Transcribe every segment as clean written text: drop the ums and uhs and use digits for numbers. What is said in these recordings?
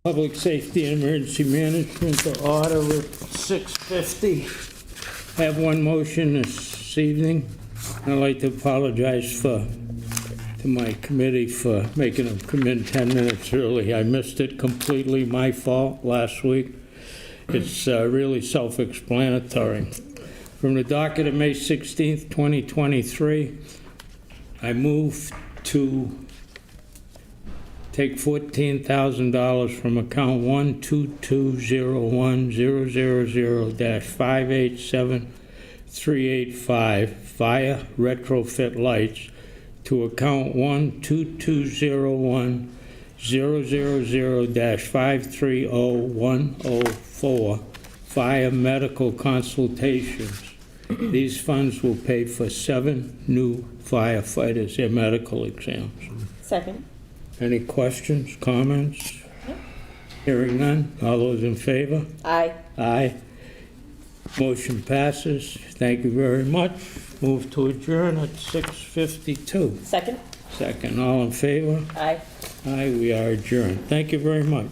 Public Safety and Emergency Management, the order at 6:50. Have one motion this evening. I'd like to apologize to my committee for making them come in 10 minutes early. I missed it completely, my fault, last week. It's really self-explanatory. From the docket of May 16th, 2023, I move to take $14,000 from account 12201-000-587385 fire retrofit lights to account 12201-000-530104 fire medical consultations. These funds will pay for 7 new firefighters, their medical exams. Second. Any questions, comments? No. Hearing none. All those in favor? Aye. Aye. Motion passes. Thank you very much. Move to adjourn at 6:52. Second. Second. All in favor? Aye. Aye, we are adjourned. Thank you very much.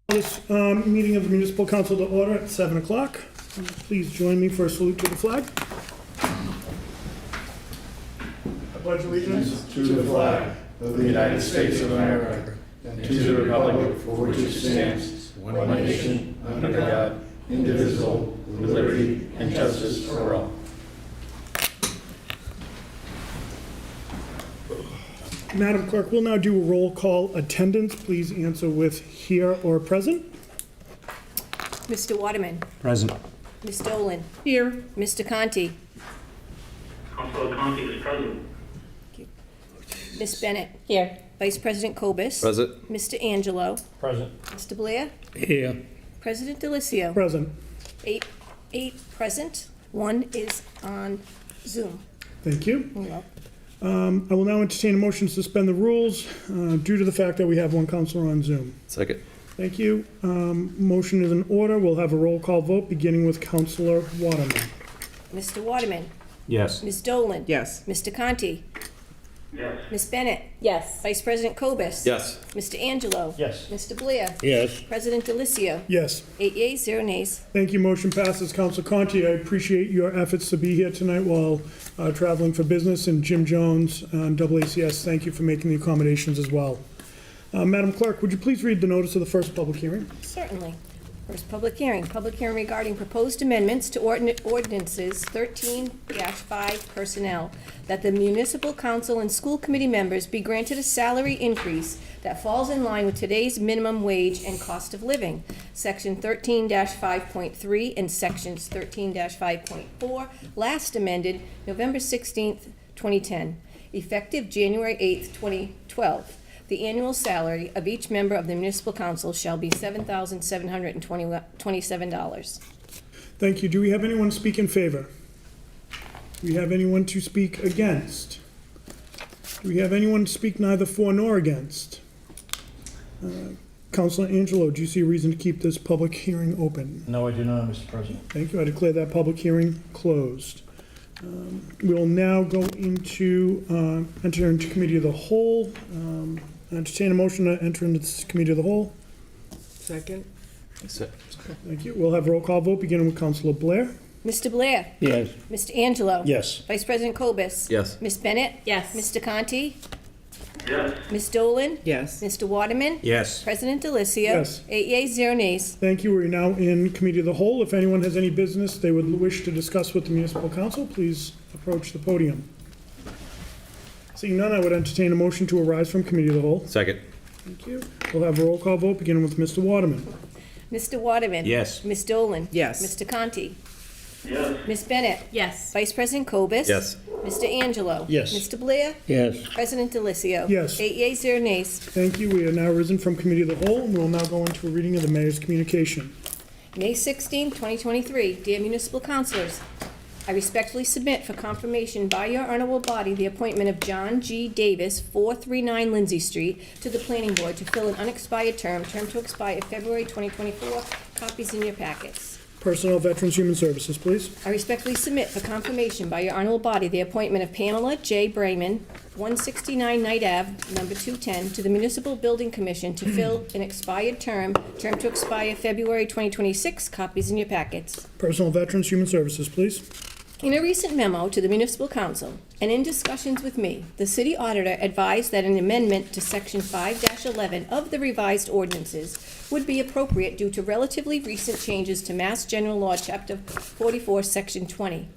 This meeting of the Municipal Council to order at 7 o'clock. Please join me for a salute to the flag. I pledge allegiance To the flag of the United States of America and to the republic for which it stands, one nation, under God, indivisible, with liberty and justice for all. Madam Clerk, we'll now do a roll call attendance. Please answer with here or present. Mr. Waterman. Present. Ms. Dolan. Here. Mr. Conti. Councilor Conti is present. Ms. Bennett. Here. Vice President Kobus. Present. Mr. Angelo. Present. Mr. Blair. Here. President Delicio. Present. Eight present. One is on Zoom. Thank you. Hello. I will now entertain a motion to suspend the rules due to the fact that we have one counselor on Zoom. Second. Thank you. Motion is in order. We'll have a roll call vote beginning with Counselor Waterman. Mr. Waterman. Yes. Ms. Dolan. Yes. Mr. Conti. Yes. Ms. Bennett. Yes. Vice President Kobus. Yes. Mr. Angelo. Yes. Mr. Blair. Yes. President Delicio. Yes. 8 yeas, 0 nays. Thank you. Motion passes. Counselor Conti, I appreciate your efforts to be here tonight while traveling for business. And Jim Jones, AACS, thank you for making the accommodations as well. Madam Clerk, would you please read the notice of the first public hearing? Certainly. First public hearing regarding proposed amendments to ordinances 13-5 personnel, that the municipal council and school committee members be granted a salary increase that falls in line with today's minimum wage and cost of living. Section 13-5.3 and sections 13-5.4, last amended November 16th, 2010, effective January 8th, 2012. The annual salary of each member of the municipal council shall be $7,727. Thank you. Do we have anyone speak in favor? Do we have anyone to speak against? Do we have anyone to speak neither for nor against? Councilor Angelo, do you see a reason to keep this public hearing open? No, I do not, Mr. President. Thank you. I declare that public hearing closed. We will now go into, enter into committee of the whole. Entertain a motion to enter into this committee of the whole. Second. Thank you. We'll have a roll call vote beginning with Councilor Blair. Mr. Blair. Yes. Mr. Angelo. Yes. Vice President Kobus. Yes. Ms. Bennett. Yes. Mr. Conti. Yes. Ms. Dolan. Yes. Mr. Waterman. Yes. President Delicio. Yes. 8 yeas, 0 nays. Thank you. We're now in committee of the whole. If anyone has any business they would wish to discuss with the municipal council, please approach the podium. Seeing none, I would entertain a motion to arise from committee of the whole. Second. Thank you. We'll have a roll call vote beginning with Mr. Waterman. Mr. Waterman. Yes. Ms. Dolan. Yes. Mr. Conti. Yes. Ms. Bennett. Yes. Vice President Kobus. Yes. Mr. Angelo. Yes. Mr. Blair. Yes. President Delicio. Yes. 8 yeas, 0 nays. Thank you. We are now risen from committee of the whole, and we'll now go into a reading of the mayor's communication. May 16, 2023. Dear municipal councilors, I respectfully submit for confirmation by your honorable body the appointment of John G. Davis, 439 Lindsay Street, to the planning board to fill an unexpired term to expire February 2024. Copies in your packets. Personnel, Veterans, Human Services, please. I respectfully submit for confirmation by your honorable body the appointment of Pamela J. Brayman, 169 Knight Ave, number 210, to the Municipal Building Commission to fill an expired term to expire February 2026. Copies in your packets. Personnel, Veterans, Human Services, please. In a recent memo to the Municipal Council, and in discussions with me, the city auditor advised that an amendment to Section 5-11 of the revised ordinances would be appropriate due to relatively recent changes to Mass General Law, Chapter 44, Section 20.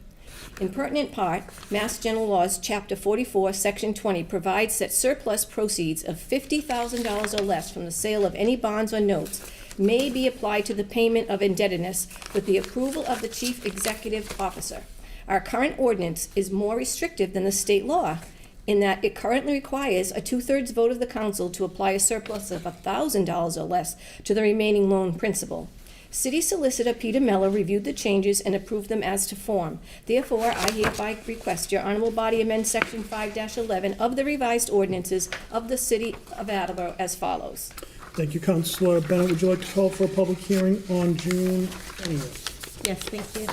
In pertinent part, Mass General Laws, Chapter 44, Section 20 provides that surplus proceeds of $50,000 or less from the sale of any bonds or notes may be applied to the payment of indebtedness with the approval of the Chief Executive Officer. Our current ordinance is more restrictive than the state law in that it currently requires a 2/3 vote of the council to apply a surplus of $1,000 or less to the remaining loan principal. City Solicitor Peter Mello reviewed the changes and approved them as to form. Therefore, I hereby request your honorable body amend Section 5-11 of the revised ordinances of the City of Attleboro as follows. Thank you, Councilor Bennett. Would you like to call for a public hearing on June 20th? Yes, thank you.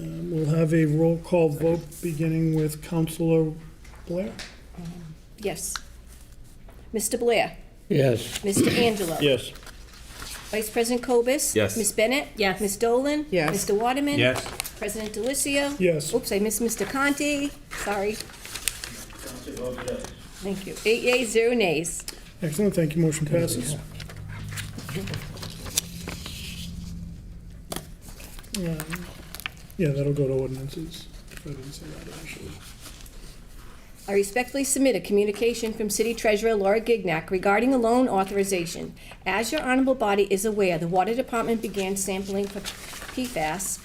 We'll have a roll call vote beginning with Councilor Blair. Yes. Mr. Blair. Yes. Mr. Angelo. Yes. Vice President Cobus? Yes. Ms. Bennett? Yes. Ms. Dolan? Yes. Mr. Waterman? Yes. President Delicio? Yes. Oops, I missed Mr. Conti. Sorry. Conti votes yes. Thank you. 8 yeas, 0 nays. Excellent, thank you, motion passes. Yeah, that'll go to ordinances. If I didn't say that initially. I respectfully submit a communication from City Treasurer Laura Gignac regarding a loan authorization. As your honorable body is aware, the Water Department began sampling for PFAS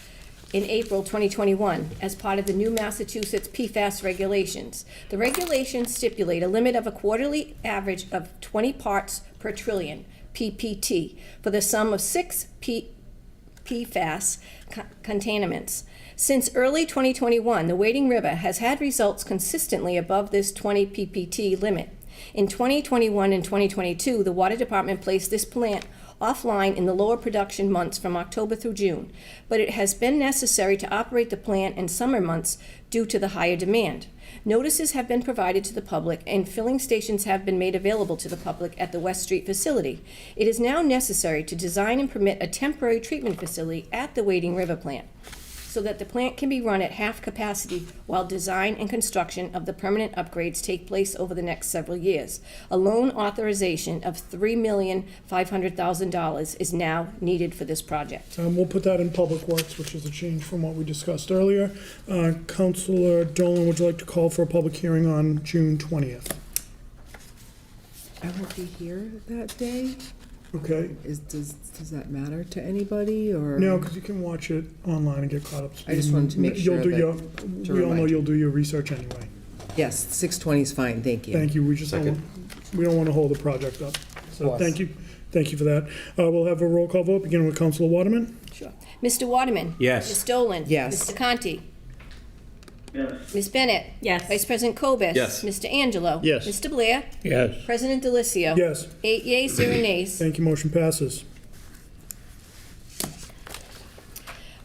in April 2021 as part of the new Massachusetts PFAS regulations. The regulations stipulate a limit of a quarterly average of 20 parts per trillion, PPT, for the sum of 6 PFAS contaminants. Since early 2021, the Wading River has had results consistently above this 20 PPT limit. In 2021 and 2022, the Water Department placed this plant offline in the lower production months from October through June, but it has been necessary to operate the plant in summer months due to the higher demand. Notices have been provided to the public and filling stations have been made available to the public at the West Street facility. It is now necessary to design and permit a temporary treatment facility at the Wading River plant, so that the plant can be run at half capacity while design and construction of the permanent upgrades take place over the next several years. A loan authorization of $3,500,000 is now needed for this project. We'll put that in Public Works, which is a change from what we discussed earlier. Councilor Dolan, would you like to call for a public hearing on June 20th? I won't be here that day. Okay, Does that matter to anybody, or? no, because you can watch it online and get caught up. I just wanted to make You'll sure do that- your- to We all know remind you'll do your research anyway. Yes, 6:20 is fine, thank you. Thank you, we just don't, we don't want to hold the project up. So thank you for that. We'll have a roll call vote, beginning with Councilor Waterman. Sure. Mr. Waterman? Yes. Ms. Dolan? Yes. Mr. Conti? Yes. Ms. Bennett? Yes. Vice President Cobus? Yes. Mr. Angelo? Yes. Mr. Blair? Yes. President Delicio? Yes, 8 yeas, 0 nays. thank you, motion passes.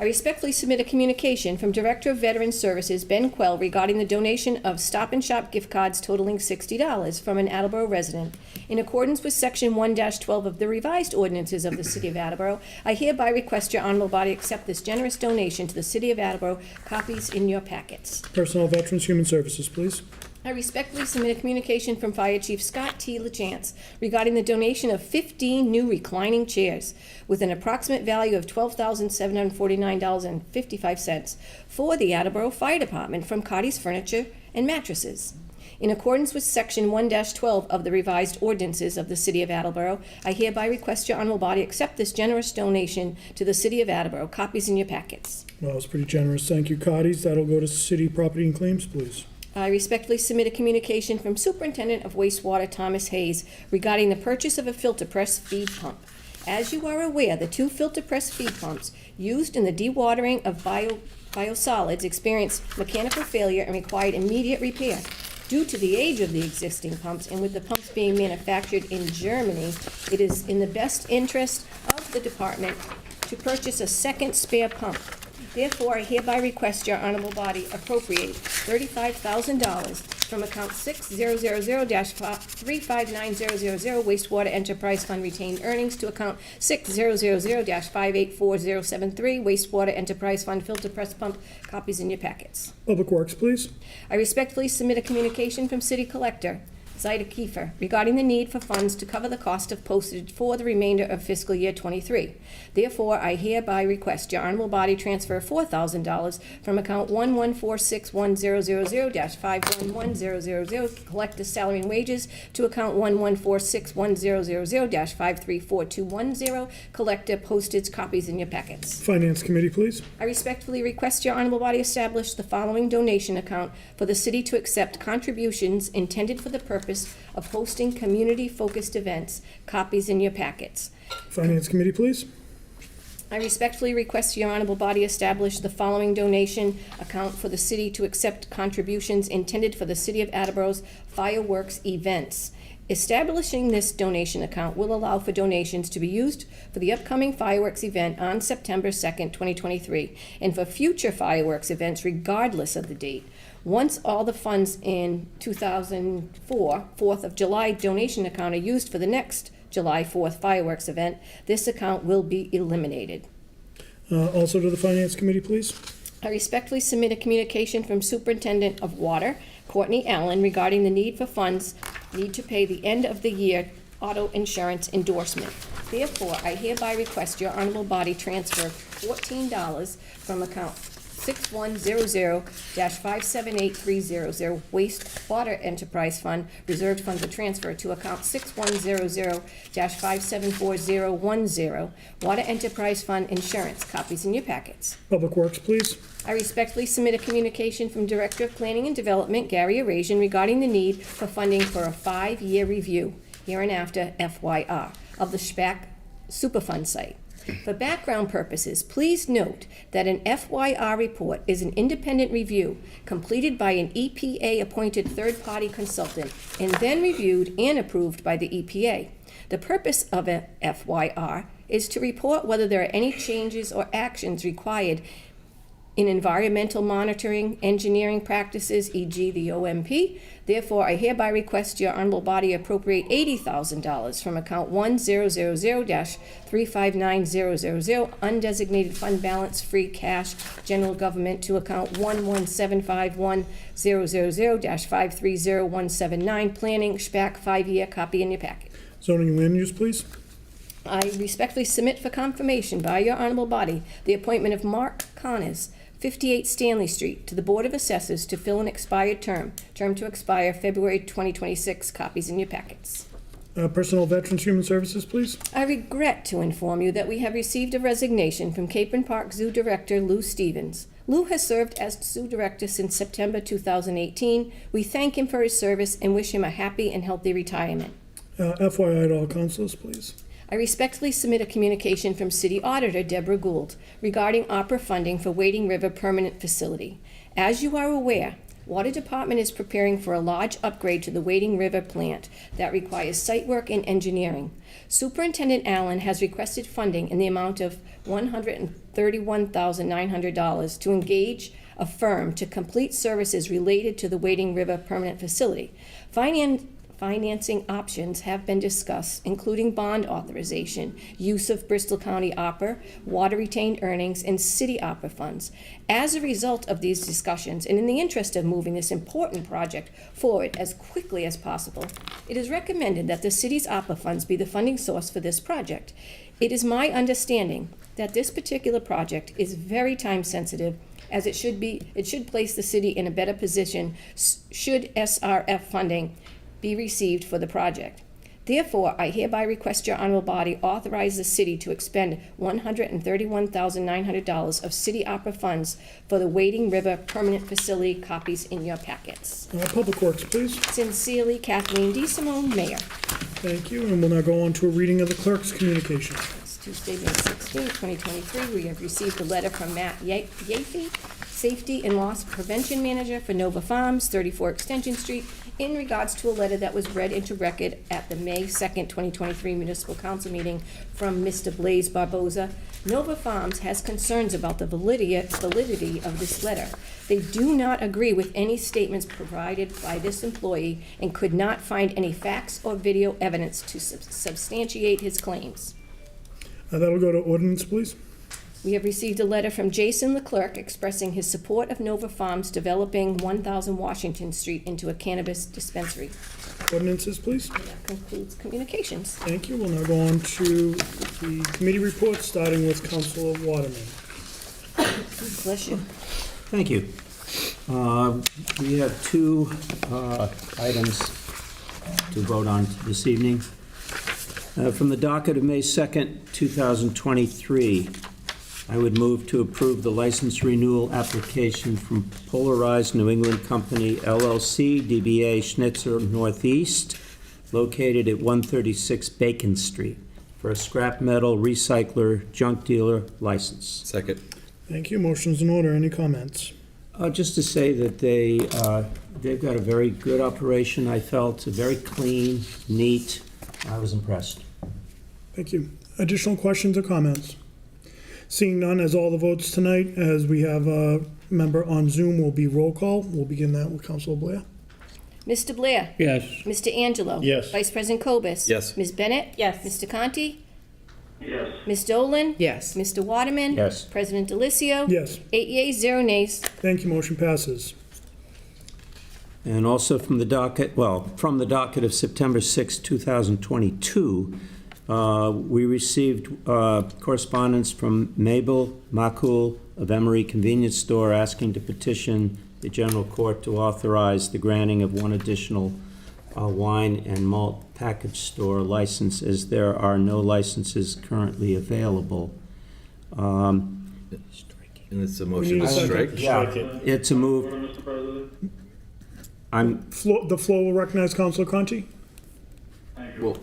I respectfully submit a communication from Director of Veteran Services Ben Quell regarding the donation of Stop and Shop gift cards totaling $60 from an Attleboro resident. In accordance with Section 1-12 of the revised ordinances of the City of Attleboro, I hereby request your honorable body accept this generous donation to the City of Attleboro. Copies in your packets. Personnel, Veterans, Human Services, please. I respectfully submit a communication from Fire Chief Scott T. LaChance regarding the donation of 15 new reclining chairs with an approximate value of $12,749.55 for the Attleboro Fire Department from Cotty's Furniture and Mattresses. In accordance with Section 1-12 of the revised ordinances of the City of Attleboro, I hereby request your honorable body accept this generous donation to the City of Attleboro. Copies in your packets. Well, it's pretty generous, thank you, Cotties. That'll go to City Property and Claims, please. I respectfully submit a communication from Superintendent of Wastewater Thomas Hayes regarding the purchase of a filter press feed pump. As you are aware, the 2 filter press feed pumps used in the dewatering of biosolids experienced mechanical failure and required immediate repair. Due to the age of the existing pumps and with the pumps being manufactured in Germany, it is in the best interest of the department to purchase a second spare pump. Therefore, I hereby request your honorable body appropriate $35,000 from account 6000-35900 wastewater enterprise fund retained earnings to account 6000-584073 wastewater enterprise fund filter press pump. Copies in your packets. Public Works, please. I respectfully submit a communication from City Collector Zaida Kiefer regarding the need for funds to cover the cost of postage for the remainder of fiscal year '23. Therefore, I hereby request your honorable body transfer $4,000 from account 1146100-511000 collector salary and wages to account 1146100-534210 collector postage. Copies in your packets. Finance Committee, please. I respectfully request your honorable body establish the following donation account for the city to accept contributions intended for the purpose of hosting community-focused events. Copies in your packets. Finance Committee, please. I respectfully request your honorable body establish the following donation account for the city to accept contributions intended for the City of Attleboro's fireworks events. Establishing this donation account will allow for donations to be used for the upcoming fireworks event on September 2nd, 2023, and for future fireworks events regardless of the date. Once all the funds in 2004 4th of July donation account are used for the next July 4th fireworks event, this account will be eliminated. Also to the Finance Committee, please. I respectfully submit a communication from Superintendent of Water, Courtney Allen, regarding the need for funds need to pay the end of the year auto insurance endorsement. Therefore, I hereby request your honorable body transfer $14 from account 6100-578300 Wastewater Enterprise Fund, reserved funds are transferred to account 6100-574010 Water Enterprise Fund Insurance. Copies in your packets. Public Works, please. I respectfully submit a communication from Director of Planning and Development, Gary Arasian, regarding the need for funding for a 5-year review, hereinafter FYR, of the SPAC Superfund site. For background purposes, please note that an FYR report is an independent review completed by an EPA-appointed third-party consultant and then reviewed and approved by the EPA. The purpose of a FYR is to report whether there are any changes or actions required in environmental monitoring, engineering practices, e.g. the OMP. Therefore, I hereby request your honorable body appropriate $80,000 from account 1000-359000 undesignated fund balance free cash general government to account 1175100-530179 planning SPAC 5-year. Copy in your packet. Zoning and Land Use, please. I respectfully submit for confirmation by your honorable body the appointment of Mark Connors, 58 Stanley Street, to the Board of Assessors to fill an expired term to expire February 2026. Copies in your packets. Personnel, Veterans, Human Services, please. I regret to inform you that we have received a resignation from Capron Park Zoo Director Lou Stevens. Lou has served as Zoo Director since September 2018. We thank him for his service and wish him a happy and healthy retirement. FYI to all councilors, please. I respectfully submit a communication from City Auditor Deborah Gould regarding opera funding for Wading River Permanent Facility. As you are aware, Water Department is preparing for a large upgrade to the Wading River plant that requires site work and engineering. Superintendent Allen has requested funding in the amount of $131,900 to engage a firm to complete services related to the Wading River Permanent Facility. Financing options have been discussed, including bond authorization, use of Bristol County ARPA, water retained earnings, and city ARPA funds. As a result of these discussions, and in the interest of moving this important project forward as quickly as possible, it is recommended that the city's ARPA funds be the funding source for this project. It is my understanding that this particular project is very time sensitive, as it should place the city in a better position should SRF funding be received for the project. Therefore, I hereby request your honorable body authorize the city to expend $131,900 of city opera funds for the Wading River Permanent Facility. Copies in your packets. Public Works, please. Sincerely, Kathleen DeSimone, Mayor. Thank you, and we'll now go on to a reading of the clerk's communication. It's Tuesday, May 16, 2023. We have received a letter from Matt Yaffe, Safety and Loss Prevention Manager for Nova Farms, 34 Extension Street, in regards to a letter that was read into record at the May 2nd, 2023 Municipal Council meeting from Mr. Blaise Barboza. Nova Farms has concerns about the validity of this letter. They do not agree with any statements provided by this employee and could not find any facts or video evidence to substantiate his claims. That'll go to ordinance, please. We have received a letter from Jason Leclerc expressing his support of Nova Farms developing 1000 Washington Street into a cannabis dispensary. Ordinances, please. And that concludes communications. Thank you. We'll now go on to the committee reports, starting with Councilor Waterman. Bless you. Thank you. We have two items to vote on this evening. From the docket of May 2nd, 2023, I would move to approve the license renewal application from Polarized New England Company, LLC, DBA Schnitzer Northeast, located at 136 Bacon Street, for a scrap metal recycler junk dealer license. Second. Thank you. Motion's in order. Any comments? Just to say that they've got a very good operation, I felt, very clean, neat. I was impressed. Thank you. Additional questions or comments? Seeing none, as all the votes tonight, as we have a member on Zoom, will be roll call. We'll begin that with Councilor Blair. Mr. Blair? Yes. Mr. Angelo? Yes. Vice President Cobus? Yes. Ms. Bennett? Yes. Mr. Conti? Yes. Ms. Dolan? Yes. Mr. Waterman? Yes. President Delicio? Yes. 8 yeas, 0 nays. Thank you, motion passes. And also from the docket of September 6, 2022, we received correspondence from Mabel Makul of Emery Convenience Store asking to petition the General Court to authorize the granting of one additional wine and malt package store license, as there are no licenses currently available. And it's a We motion need a to second. strike? Yeah, it's a move. Mr. President. The floor will recognize Councilor Conti. Thank you. Well- Mr.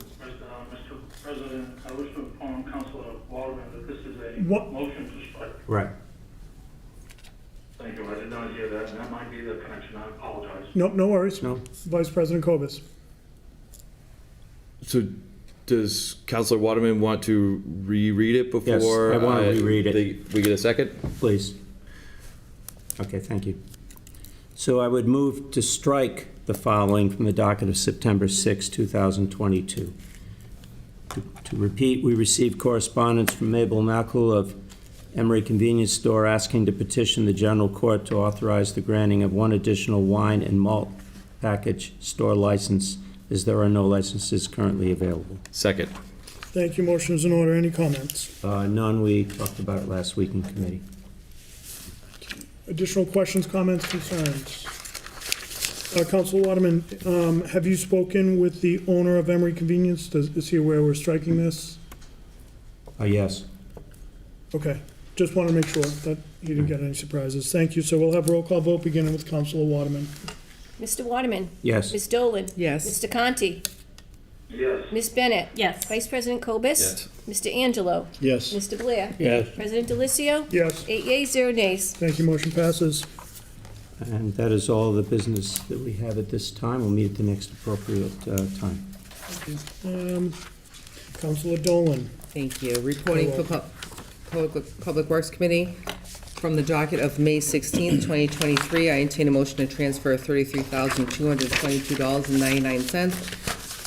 President, I wish to inform Councilor Waterman that this is a What? motion to strike. Right. Thank you. I did not hear that, and that might be the connection. I apologize. No worries. No? Vice President Cobus. So does Counselor Waterman want to reread it Yes, before? I want to reread it. We get a second? Please. Okay, thank you. So I would move to strike the following from the docket of September 6, 2022. To repeat, we received correspondence from Mabel Makul of Emery Convenience Store asking to petition the General Court to authorize the granting of one additional wine and malt package store license, as there are no licenses currently available. Second. Thank you, motion is in order. Any comments? None, we talked about it last week in committee. Additional questions, comments, concerns? Councilor Waterman, have you spoken with the owner of Emery Convenience? Is he aware we're striking this? Yes. Okay, just want to make sure that he didn't get any surprises. Thank you. So we'll have roll call vote beginning with Councilor Waterman. Mr. Waterman? Yes. Ms. Dolan? Yes. Mr. Conti? Yes. Ms. Bennett? Yes. Vice President Cobus? Yes. Mr. Angelo? Yes. Mr. Blair? Yes. President Delicio? Yes, 8 yeas, 0 nays. thank you, motion passes. And that is all the business that we have at this time. We'll meet at the next appropriate time. Councilor Dolan. Thank you. Reporting for Public Works Committee. From the docket of May 16th, 2023, I entertain a motion to transfer $33,222.99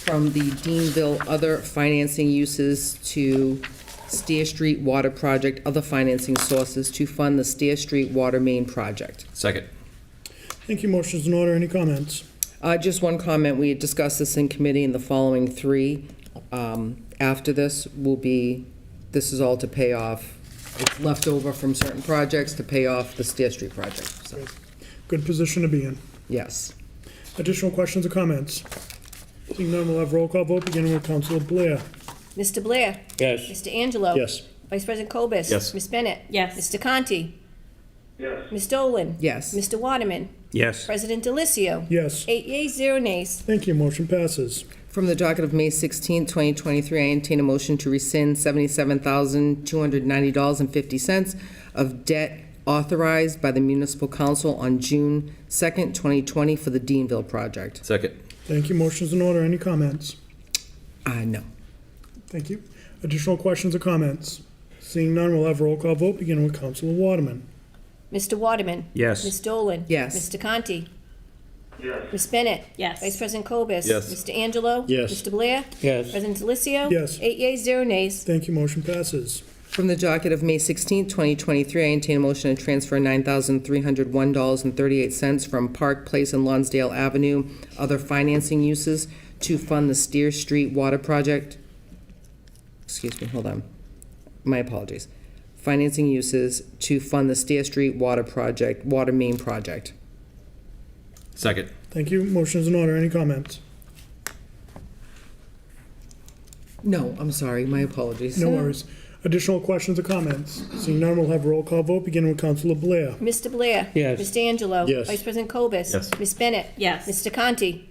from the Deanville Other Financing Uses to Steer Street Water Project, other financing sources to fund the Steer Street Water Main Project. Second. Thank you, motion is in order. Any comments? Just one comment. We had discussed this in committee, and the following three after this will be, this is all to pay off, it's left over from certain projects to pay off the Steer Street project. So, Good position to be in. yes. Additional questions or comments? Seeing none, we'll have roll call vote beginning with Councilor Blair. Mr. Blair? Yes. Mr. Angelo? Yes. Vice President Cobus? Yes. Ms. Bennett? Yes. Mr. Conti? Yes. Ms. Dolan? Yes. Mr. Waterman? Yes. President Delicio? Yes, 8 yeas, 0 nays. thank you, motion passes. From the docket of May 16th, 2023, I entertain a motion to rescind $77,290.50 of debt authorized by the Municipal Council on June 2nd, 2020 for the Deanville project. Second. Thank you, motion is in order. Any comments? No. Thank you. Additional questions or comments? Seeing none, we'll have roll call vote beginning with Councilor Waterman. Mr. Waterman? Yes. Ms. Dolan? Yes. Mr. Conti? Yes. Ms. Bennett? Yes. Vice President Cobus? Yes. Mr. Angelo? Yes. Mr. Blair? Yes. President Delicio? Yes. 8 yeas, 0 nays. Thank you, motion passes. From the docket of May 16th, 2023, I entertain a motion to transfer $9,301.38 from Park Place and Lonsdale Avenue, other financing uses, to fund the Steer Street Water Project. Excuse me, hold on. My apologies. Financing uses to fund the Steer Street Water Project, Water Main Project. Second. Thank you, motion is in order. Any comments? No, I'm sorry, my apologies. No worries. Additional questions or comments? Seeing none, we'll have roll call vote beginning with Councilor Blair. Mr. Blair? Yes. Mr. Angelo? Yes. Vice President Cobus? Yes. Ms. Bennett? Yes. Mr. Conti?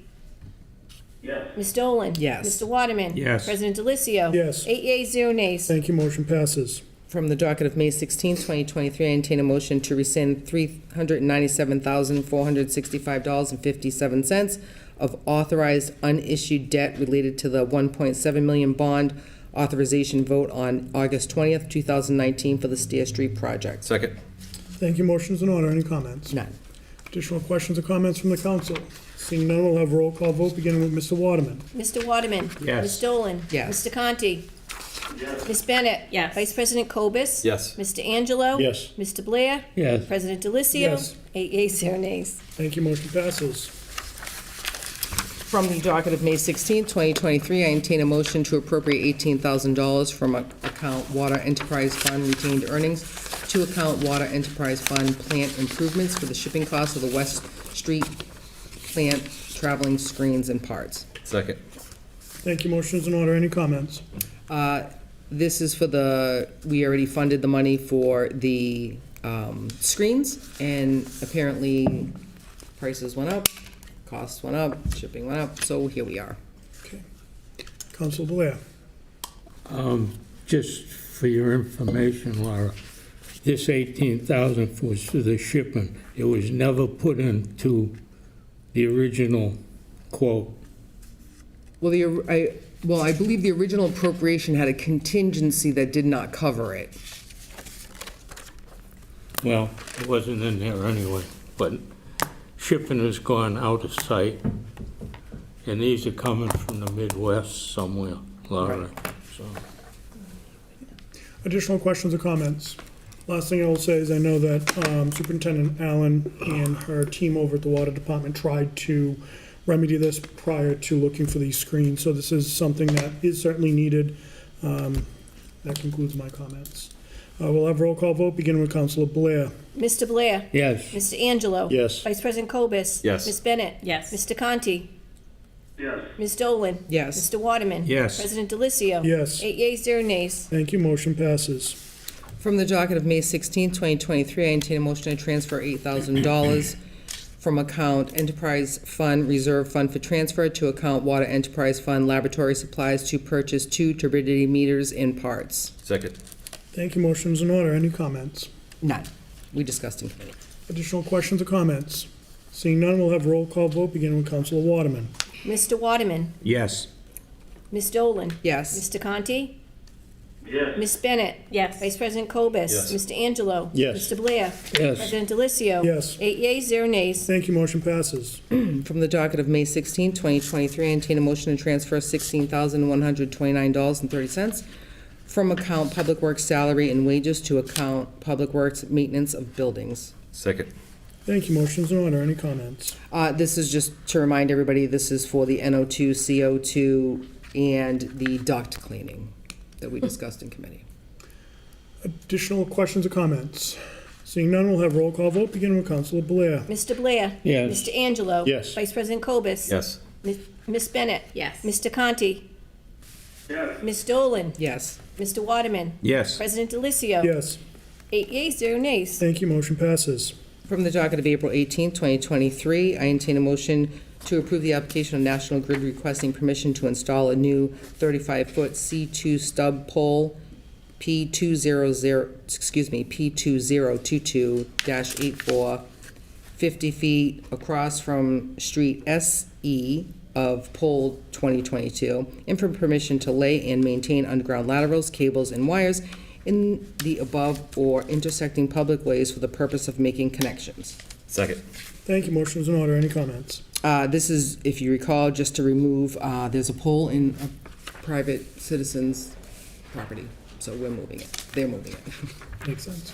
Yes. Ms. Dolan? Yes. Mr. Waterman? Yes. President Delicio? Yes. 8 yeas, 0 nays. Thank you, motion passes. From the docket of May 16th, 2023, I entertain a motion to rescind $397,465.57 of authorized unissued debt related to the $1.7 million bond authorization vote on August 20th, 2019 for the Steer Street project. Second. Thank you, motion is in order. Any comments? None. Additional questions or comments from the council? Seeing none, we'll have a roll call vote, beginning with Mr. Waterman. Mr. Waterman? Yes. Ms. Dolan? Yes. Mr. Conti? Yes. Ms. Bennett? Yes. Vice President Cobus? Yes. Mr. Angelo? Yes. Mr. Blair? Yes. President Delicio? Yes. 8 yeas, 0 nays. Thank you, motion passes. From the docket of May 16, 2023, I entertain a motion to appropriate $18,000 from account Water Enterprise Fund retained earnings to account Water Enterprise Fund plant improvements for the shipping costs of the West Street plant traveling screens and parts. Second. Thank you, motion is in order. Any comments? This is for we already funded the money for the screens, and apparently prices went up, costs went up, shipping went up, so here we are. Okay. Council Blair. Just for your information, Laura, this 18,000 was for the shipping. It was never put into the original quote. Well, I believe the original appropriation had a contingency that did not cover it. Well, it wasn't in there anyway, but shipping has gone out of sight, and these are coming from the Midwest somewhere, Laura, so. Additional questions or comments? Last thing I will say is I know that Superintendent Allen and her team over at the Water Department tried to remedy this prior to looking for these screens, so this is something that is certainly needed. That concludes my comments. We'll have roll call vote, beginning with Councilor Blair. Mr. Blair? Yes. Mr. Angelo? Yes. Vice President Cobus? Yes. Ms. Bennett? Yes. Mr. Conti? Yes. Ms. Dolan? Yes. Mr. Waterman? Yes. President Delicio? Yes. 8 yeas, 0 nays. Thank you, motion passes. From the docket of May 16, 2023, I entertain a motion to transfer $8,000 from account Enterprise Fund Reserve Fund for transfer to account Water Enterprise Fund Laboratory Supplies to purchase 2 turbidity meters and parts. Second. Thank you, motion's in order. Any comments? None. We discussed in committee. Additional questions or comments? Seeing none, we'll have roll call vote, beginning with Councilor Waterman. Mr. Waterman? Yes. Ms. Dolan? Yes. Mr. Conti? Yes. Ms. Bennett? Yes. Vice President Cobus? Yes. Mr. Angelo? Yes. Mr. Blair? Yes. President Delicio? Yes. 8 yeas, 0 nays. Thank you, motion passes. From the docket of May 16, 2023, I entertain a motion to transfer $16,129.30 from account Public Works Salary and Wages to account Public Works Maintenance of Buildings. Second. Thank you, motion's in order. Any comments? This is just to remind everybody, this is for the NO2, CO2, and the duct cleaning that we discussed in committee. Additional questions or comments? Seeing none, we'll have roll call vote, beginning with Councilor Blair. Mr. Blair? Yes. Mr. Angelo? Yes. Vice President Cobus? Yes. Ms. Bennett? Yes. Mr. Conti? Yes. Ms. Dolan? Yes. Mr. Waterman? Yes. President Delicio? Yes. 8 yeas, 0 nays. Thank you, motion passes. From the docket of April 18, 2023, I entertain a motion to approve the application of National Grid requesting permission to install a new 35-foot C2 stub pole P2022-84, 50 feet across from Street SE of pole 2022, and for permission to lay and maintain underground laterals, cables, and wires in the above or intersecting public ways for the purpose of making connections. Second. Thank you, motion's in order. Any comments? This is, if you recall, just to remove, there's a pole in a private citizen's property, so we're moving it. They're moving it. Makes sense.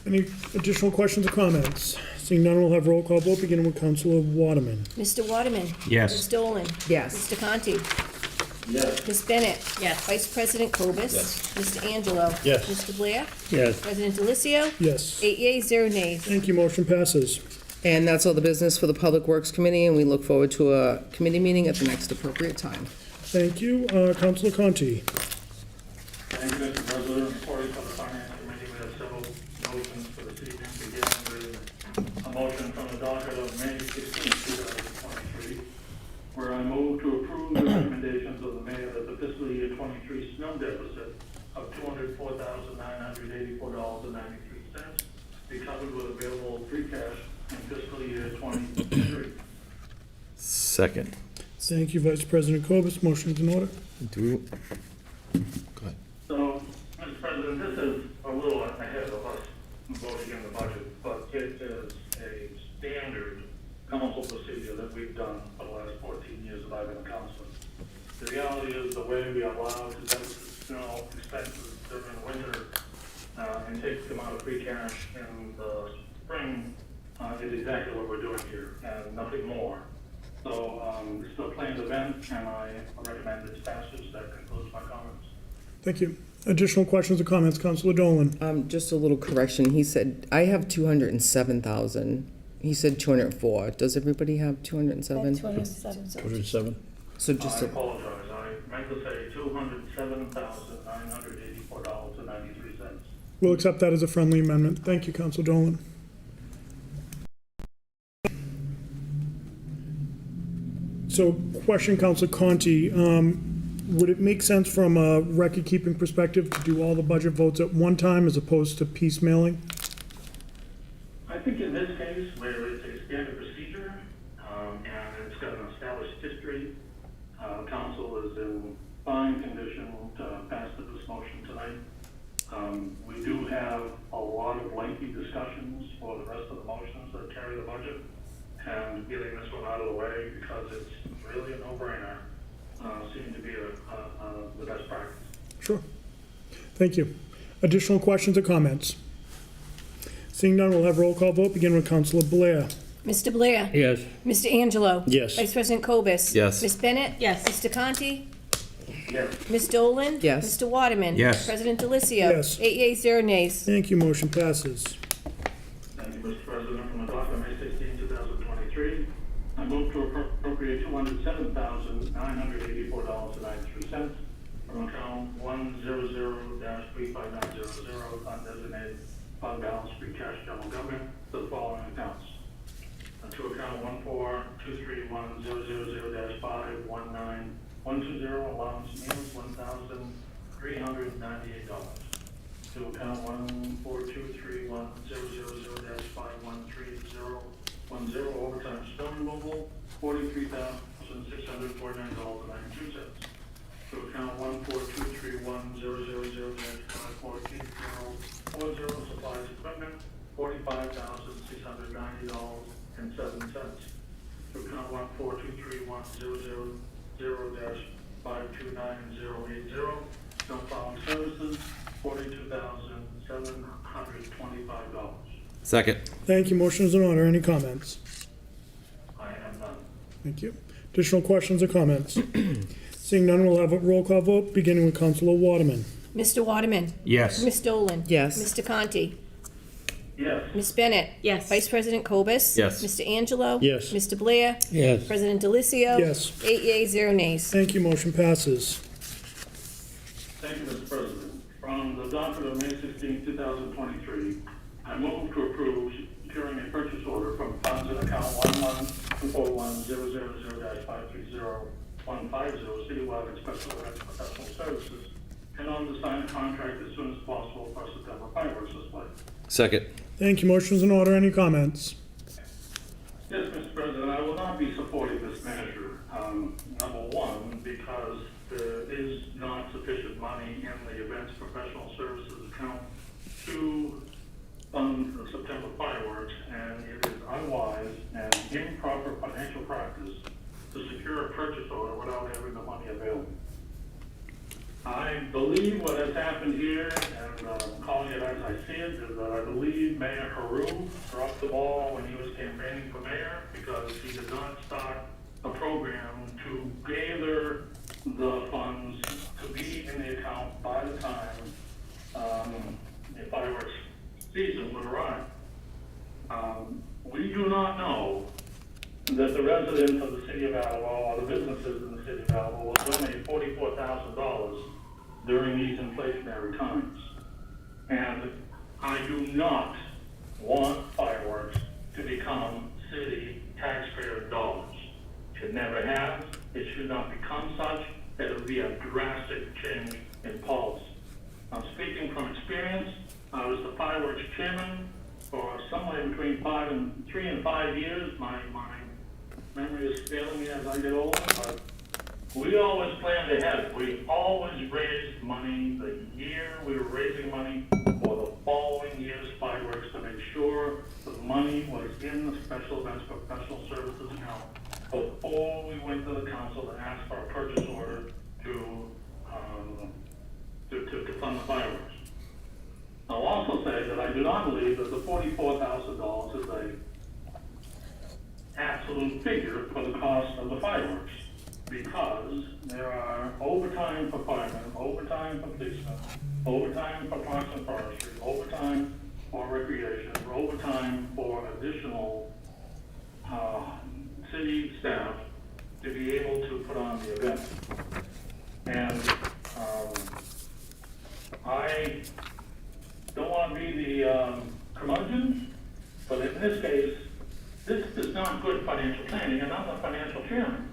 Any additional questions or comments? Seeing none, we'll have roll call vote, beginning with Councilor Waterman. Mr. Waterman? Yes. Ms. Dolan? Yes. Mr. Conti? Yes. Ms. Bennett? Yes. Vice President Cobus? Yes. Mr. Angelo? Yes. Mr. Blair? Yes. President Delicio? Yes. 8 yeas, 0 nays. Thank you, motion passes. And that's all the business for the Public Works Committee, and we look forward to a committee meeting at the next appropriate time. Thank you. Councilor Conti. Thank you, Mr. President. Reporting for the Finance Committee, we have several motions for this evening, beginning with a motion from the docket of May 16, 2023, where I move to approve the recommendations of the mayor that the fiscal year 23 snow deficit of $204,984.93 be covered with available free cash in fiscal year 23. Second. Thank you, Vice President Cobus. Motion's in order. Go ahead. So, Mr. President, this is a little ahead of us voting in the budget, but it is a council procedure that we've done for the last 14 years that I've been a councilor. The reality is the way we are allowed to debit snow expenses during the winter and take them out of free cash in the spring is exactly what we're doing here, and nothing more. So it's a planned event, and I recommend its passage. That concludes my comments. Thank you. Additional questions or comments, Councilor Dolan? Just a little correction. He said, I have 207,000. He said 204. Does everybody have 207? 207. So just I a, apologize. I meant to say $207,984.93. We'll accept that as a friendly amendment. Thank you, Councilor Dolan. So, question, Councilor Conti, would it make sense from a record-keeping perspective to do all the budget votes at one time as opposed to piecemealing? I think in this case, where it's a standard procedure, and it's got an established history, council is in fine condition to pass this motion tonight. We do have a lot of lengthy discussions for the rest of the motions that carry the budget, and getting this one out of the way because it's really a no-brainer, seemed to be the best practice. Sure. Thank you. Additional questions or comments? Seeing none, we'll have roll call vote. Begin with Councilor Blair. Mr. Blair? Yes. Mr. Angelo? Yes. Vice President Cobus? Yes. Ms. Bennett? Yes. Mr. Conti? Yes. Ms. Dolan? Yes. Mr. Waterman? Yes. President Delicio? Yes. 8 yeas, 0 nays. Thank you. Motion passes. Thank you, Mr. President. From the docket of May 16, 2023, I move to appropriate $207,984.93 from account 100-35900, undesignated fund balance, free cash, general government, to the following accounts. To account 1423100-519120, allowance meals, $1,398. To account 1423100-513010, overtime snow removal, $43,649.92. To account 1423100-548040, supplies equipment, $45,690.07. To account 1423100-529080, snow plowing services, $42,725. Second. Thank you. Motion is in order. Any comments? I have none. Thank you. Additional questions or comments? Seeing none, we'll have a roll call vote, beginning with Councilor Waterman. Mr. Waterman? Yes. Ms. Dolan? Yes. Mr. Conti? Yes. Ms. Bennett? Yes. Vice President Cobus? Yes. Mr. Angelo? Yes. Mr. Blair? Yes. President Delicio? Yes. 8 yeas, 0 nays. Thank you. Motion passes. Thank you, Mr. President. From the docket of May 16, 2023, I move to approve securing a purchase order from funds in account 1141000-530-150 citywide special events professional services, and on to sign a contract as soon as possible for September fireworks display. Second. Thank you. Motion is in order. Any comments? Yes, Mr. President, I will not be supporting this measure. Number one, because there is not sufficient money in the events professional services account to fund the September fireworks, and it is unwise and improper financial practice to secure a purchase order without having the money available. I believe what has happened here, and calling it as I see it, is that I believe Mayor Haru dropped the ball when he was campaigning for mayor because he did not start a program to gather the funds to be in the account by the time the fireworks season would arrive. We do not know that the residents of the city of Attleboro or the businesses in the city of Attleboro will donate $44,000 during these inflationary times. And I do not want fireworks to become city taxpayer dollars. It never has. It should not become such. It would be a drastic change in policy. I'm speaking from experience. I was the fireworks chairman for somewhere between 3 and 5 years. My memory is failing me as I get older, but we always planned ahead. We always raised money the year we were raising money for the following year's fireworks to make sure the money was in the special events professional services account before we went to the council to ask for a purchase order to fund the fireworks. I'll also say that I do not believe that the $44,000 is a absolute figure for the cost of the fireworks, because there are overtime for firemen, overtime for policemen, overtime for parks and forestry, overtime for recreation, overtime for additional city staff to be able to put on the event. And I don't want to be the curmudgeon, but in this case, this is not good financial planning, and I'm the financial chairman.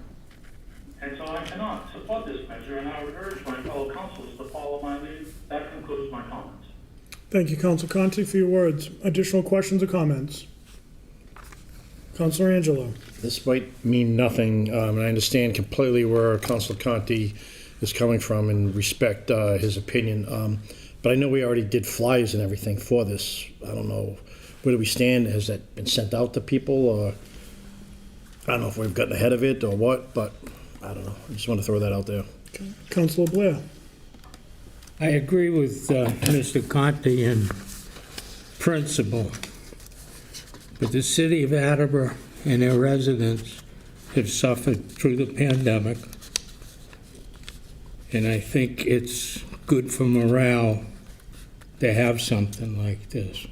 And so I cannot support this measure, and I would urge my fellow councilors to follow my lead. That concludes my comments. Thank you, Council Conti, for your words. Additional questions or comments? Councilor Angelo. This might mean nothing, and I understand completely where Councilor Conti is coming from and respect his opinion. But I know we already did flyers and everything for this. I don't know, where do we stand? Has that been sent out to people, or I don't know if we've gotten ahead of it or what, but I don't know. I just want to throw that out there. Councilor Blair. I agree with Mr. Conti in principle, but the city of Attleboro and their residents have suffered through the pandemic, and I think it's good for morale to have something like this.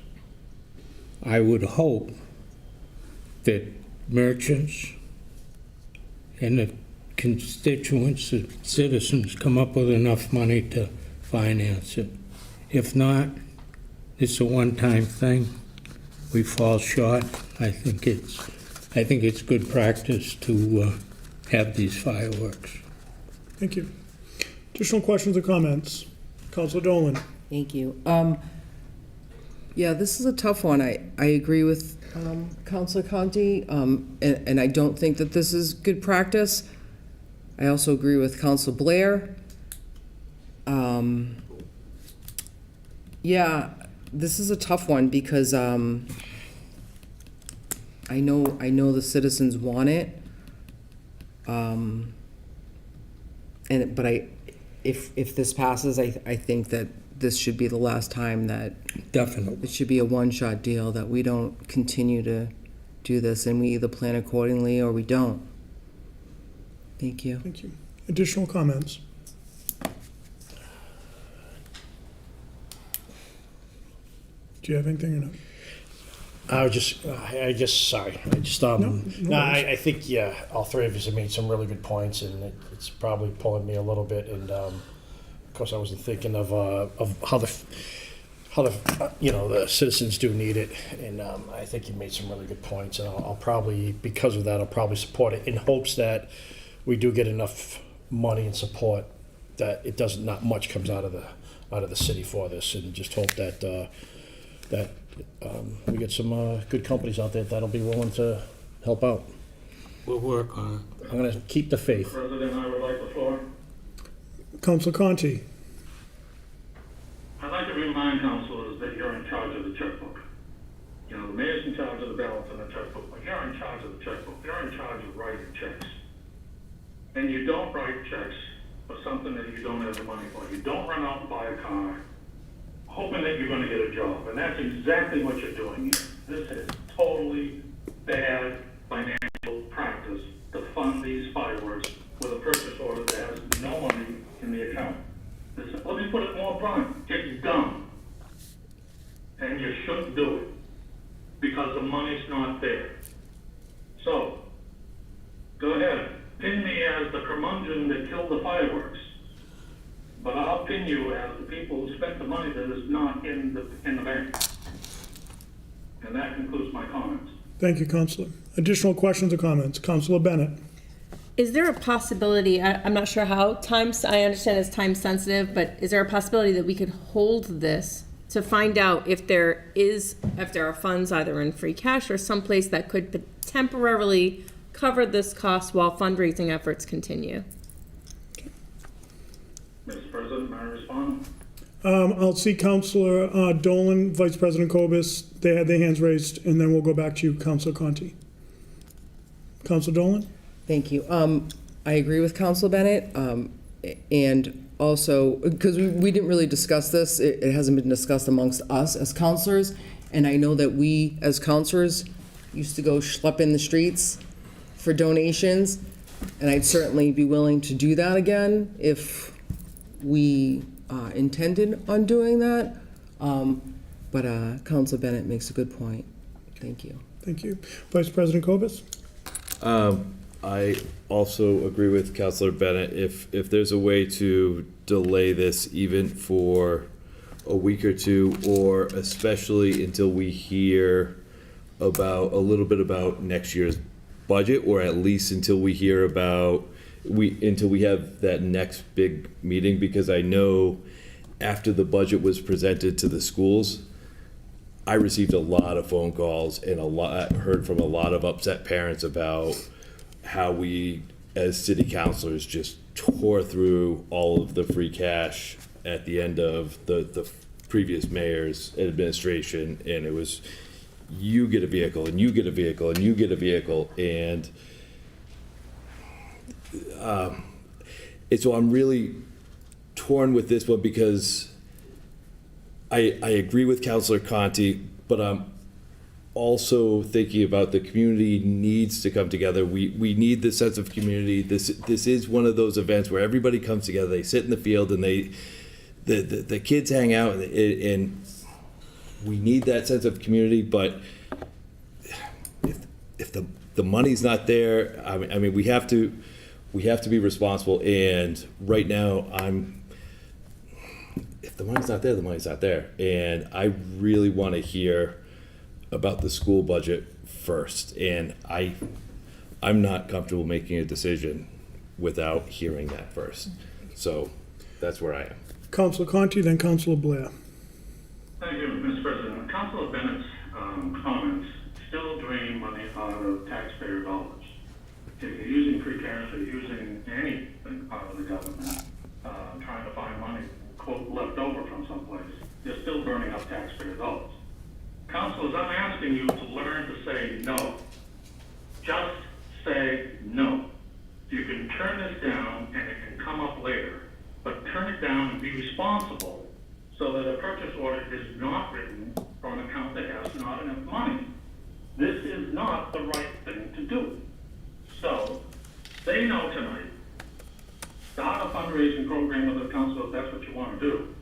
I would hope that merchants and the constituents, the citizens, come up with enough money to finance it. If not, it's a one-time thing. We fall short. I think it's good practice to have these fireworks. Thank you. Additional questions or comments? Councilor Dolan. Thank you. Yeah, this is a tough one. I agree with Councilor Conti, and I don't think that this is good practice. I also agree with Councilor Blair. Yeah, this is a tough one because I know the citizens want it, but if this passes, I think that this should be the last time that Definitely. it should be a one-shot deal, that we don't continue to do this, and we either plan accordingly or we don't. Thank you. Thank you. Additional comments? Do you have anything or not? I just, sorry. I think, yeah, all three of us have made some really good points, and it's probably pulling me a little bit, and, of course, I wasn't thinking of how the citizens do need it, and, I think you made some really good points, and I'll probably, because of that, I'll probably support it in hopes that we do get enough money and support that it doesn't, not much comes out of the city for this, and just hope that, we get some good companies out there that'll be willing to help out. We'll work on it. I'm going to keep the faith. President, I would like the floor. Councilor Conti. I'd like to remind councilors that you're in charge of the checkbook. You know, the mayor's in charge of the balance in the checkbook, but you're in charge of the checkbook. You're in charge of writing checks. And you don't write checks for something that you don't have the money for. You don't run out and buy a car hoping that you're going to get a job. And that's exactly what you're doing here. This is totally bad financial practice to fund these fireworks with a purchase order that has no money in the account. Let me put it more blunt. It's dumb. And you shouldn't do it because the money's not there. So, go ahead. Pin me as the curmudgeon that killed the fireworks. But I'll pin you as the people who spent the money that is not in the bank. And that concludes my comments. Thank you, Councilor. Additional questions or comments? Councilor Bennett. Is there a possibility, I'm not sure how, I understand it's time sensitive, but is there a possibility that we could hold this to find out if there are funds either in free cash or someplace that could temporarily cover this cost while fundraising efforts continue? Mr. President, may I respond? I'll see Counselor Dolan, Vice President Cobus. They had their hands raised, and then we'll go back to you, Counselor Conti. Counselor Dolan? Thank you. I agree with Council Bennett, and also, because we didn't really discuss this, it hasn't been discussed amongst us as counselors, and I know that we, as counselors, used to go schlep in the streets for donations, and I'd certainly be willing to do that again if we intended on doing that. But Council Bennett makes a good point. Thank you. Thank you. Vice President Cobus? I also agree with Councilor Bennett. If there's a way to delay this even for a week or two, or especially until we hear about a little bit about next year's budget, or at least until we hear about until we have that next big meeting, because I know after the budget was presented to the schools, I received a lot of phone calls and heard from a lot of upset parents about how we, as city councilors, just tore through all of the free cash at the end of the previous mayor's administration, and it was, you get a vehicle, and you get a vehicle, and you get a vehicle, and so I'm really torn with this one, because I agree with Councilor Conti, but I'm also thinking about the community needs to come together. We need this sense of community. This is one of those events where everybody comes together. They sit in the field and the kids hang out, and we need that sense of community. But if the money's not there, I mean we have to be responsible. And right now, if the money's not there, the money's not there. And I really want to hear about the school budget first, and I'm not comfortable making a decision without hearing that first. So that's where I am. Counselor Conti, then Counselor Blair. Thank you, Mr. President. Councilor Bennett's comments still drain money out of taxpayer dollars. If you're using free cash or using anything out of the government, trying to find money, quote, left over from someplace, you're still burning up taxpayer dollars. Councilors, I'm asking you to learn to say no. Just say no. You can turn this down and it can come up later, but turn it down and be responsible so that a purchase order is not written for an account that has not enough money. This is not the right thing to do. So, say no tonight. Start a fundraising program with the council if that's what you want to do.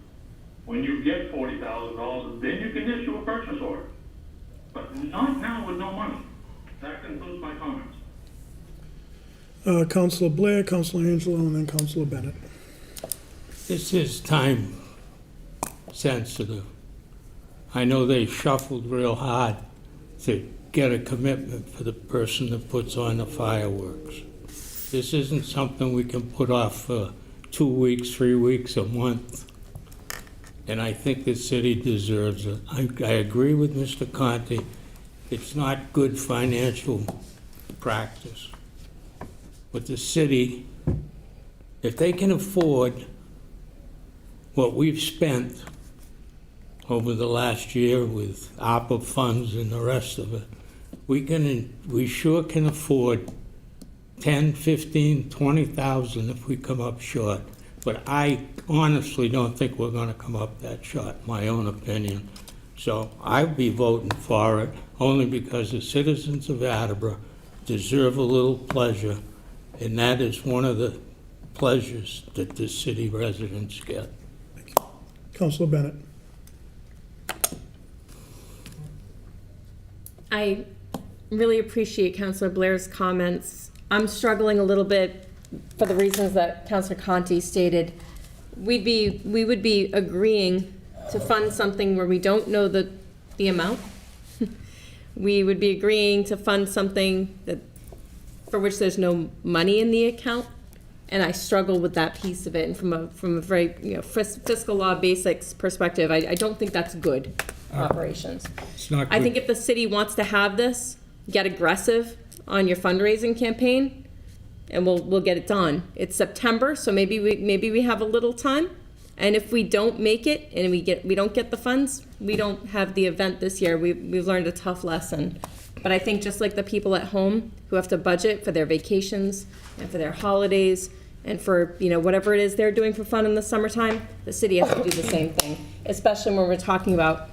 When you get $40,000, then you can issue a purchase order. But not now with no money. That concludes my comments. Counselor Blair, Counselor Angelo, and then Counselor Bennett. This is time sensitive. I know they shuffled real hard to get a commitment for the person that puts on the fireworks. This isn't something we can put off for 2 weeks, 3 weeks, a month. And I think the city deserves it. I agree with Mr. Conti. It's not good financial practice. But the city, if they can afford what we've spent over the last year with ARPA funds and the rest of it, we sure can afford 10, 15, 20,000 if we come up short. But I honestly don't think we're going to come up that short, my own opinion. So I'd be voting for it only because the citizens of Attleboro deserve a little pleasure, and that is one of the pleasures that the city residents get. Counselor Bennett. I really appreciate Councilor Blair's comments. I'm struggling a little bit for the reasons that Councilor Conti stated. We would be agreeing to fund something where we don't know the amount. We would be agreeing to fund something for which there's no money in the account, and I struggle with that piece of it. And from a very fiscal law basics perspective, I don't think that's good operations. It's not good. I think if the city wants to have this, get aggressive on your fundraising campaign, and we'll get it done. It's September, so maybe we have a little time. And if we don't make it and we don't get the funds, we don't have the event this year. We've learned a tough lesson. But I think just like the people at home who have to budget for their vacations and for their holidays and for, whatever it is they're doing for fun in the summertime, the city has to do the same thing, especially when we're talking about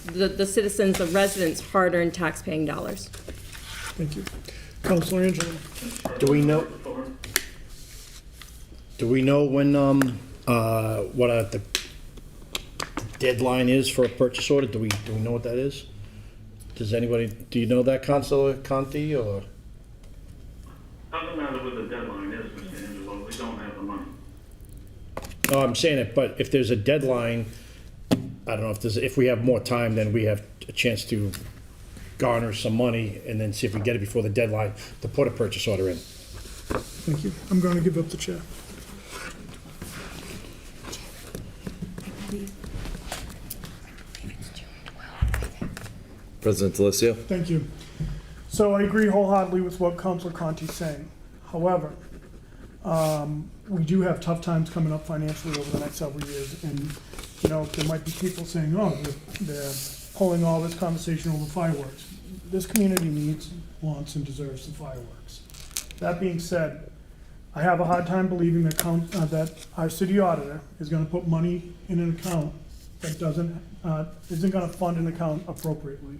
the citizens, the residents' hard-earned tax-paying dollars. Thank you. Counselor Angelo? Do we know when, what the deadline is for a purchase order? Do we know what that is? Do you know that, Councilor Conti, or? Doesn't matter what the deadline is, Mr. Angelo, we don't have the money. No, I'm saying it, but if there's a deadline, I don't know if we have more time, then we have a chance to garner some money and then see if we get it before the deadline to put a purchase order in. Thank you. I'm going to give up the chair. President Delicio? Thank you. So I agree wholeheartedly with what Councilor Conti's saying. However, we do have tough times coming up financially over the next several years. And, there might be people saying, oh, they're pulling all this conversation over fireworks. This community needs, wants, and deserves the fireworks. That being said, I have a hard time believing that our city auditor is gonna put money in an account that isn't gonna fund an account appropriately.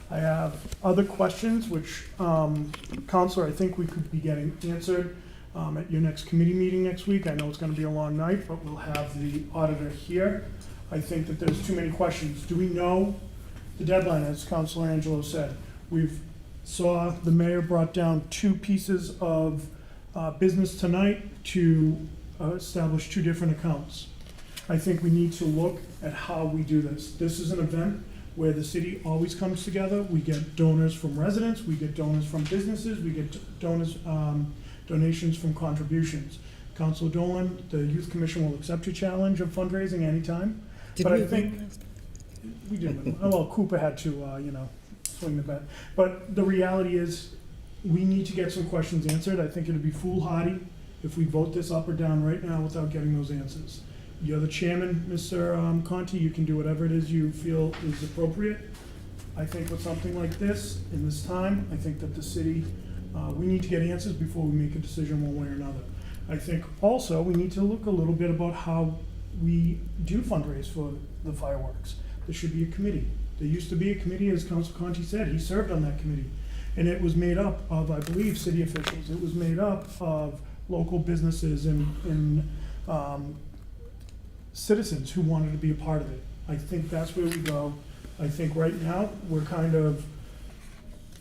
I have other questions which, Counselor, I think we could be getting answered at your next committee meeting next week. I know it's gonna be a long night, but we'll have the auditor here. I think that there's too many questions. Do we know the deadline, as Counselor Angelo said? We've saw the mayor brought down 2 pieces of business tonight to establish 2 different accounts. I think we need to look at how we do this. This is an event where the city always comes together. We get donors from residents, we get donors from businesses, we get donations from contributions. Councilor Dolan, the Youth Commission will accept your challenge of fundraising anytime. But I think we did. Well, Cooper had to, swing the bat. But the reality is, we need to get some questions answered. I think it'd be foolhardy if we vote this up or down right now without getting those answers. You're the chairman, Mr. Conti. You can do whatever it is you feel is appropriate. I think with something like this, in this time, I think that the city, we need to get answers before we make a decision one way or another. I think also we need to look a little bit about how we do fundraise for the fireworks. There should be a committee. There used to be a committee, as Councilor Conti said, he served on that committee. And it was made up of, I believe, city officials. It was made up of local businesses and citizens who wanted to be a part of it. I think that's where we go. I think right now, we're kind of,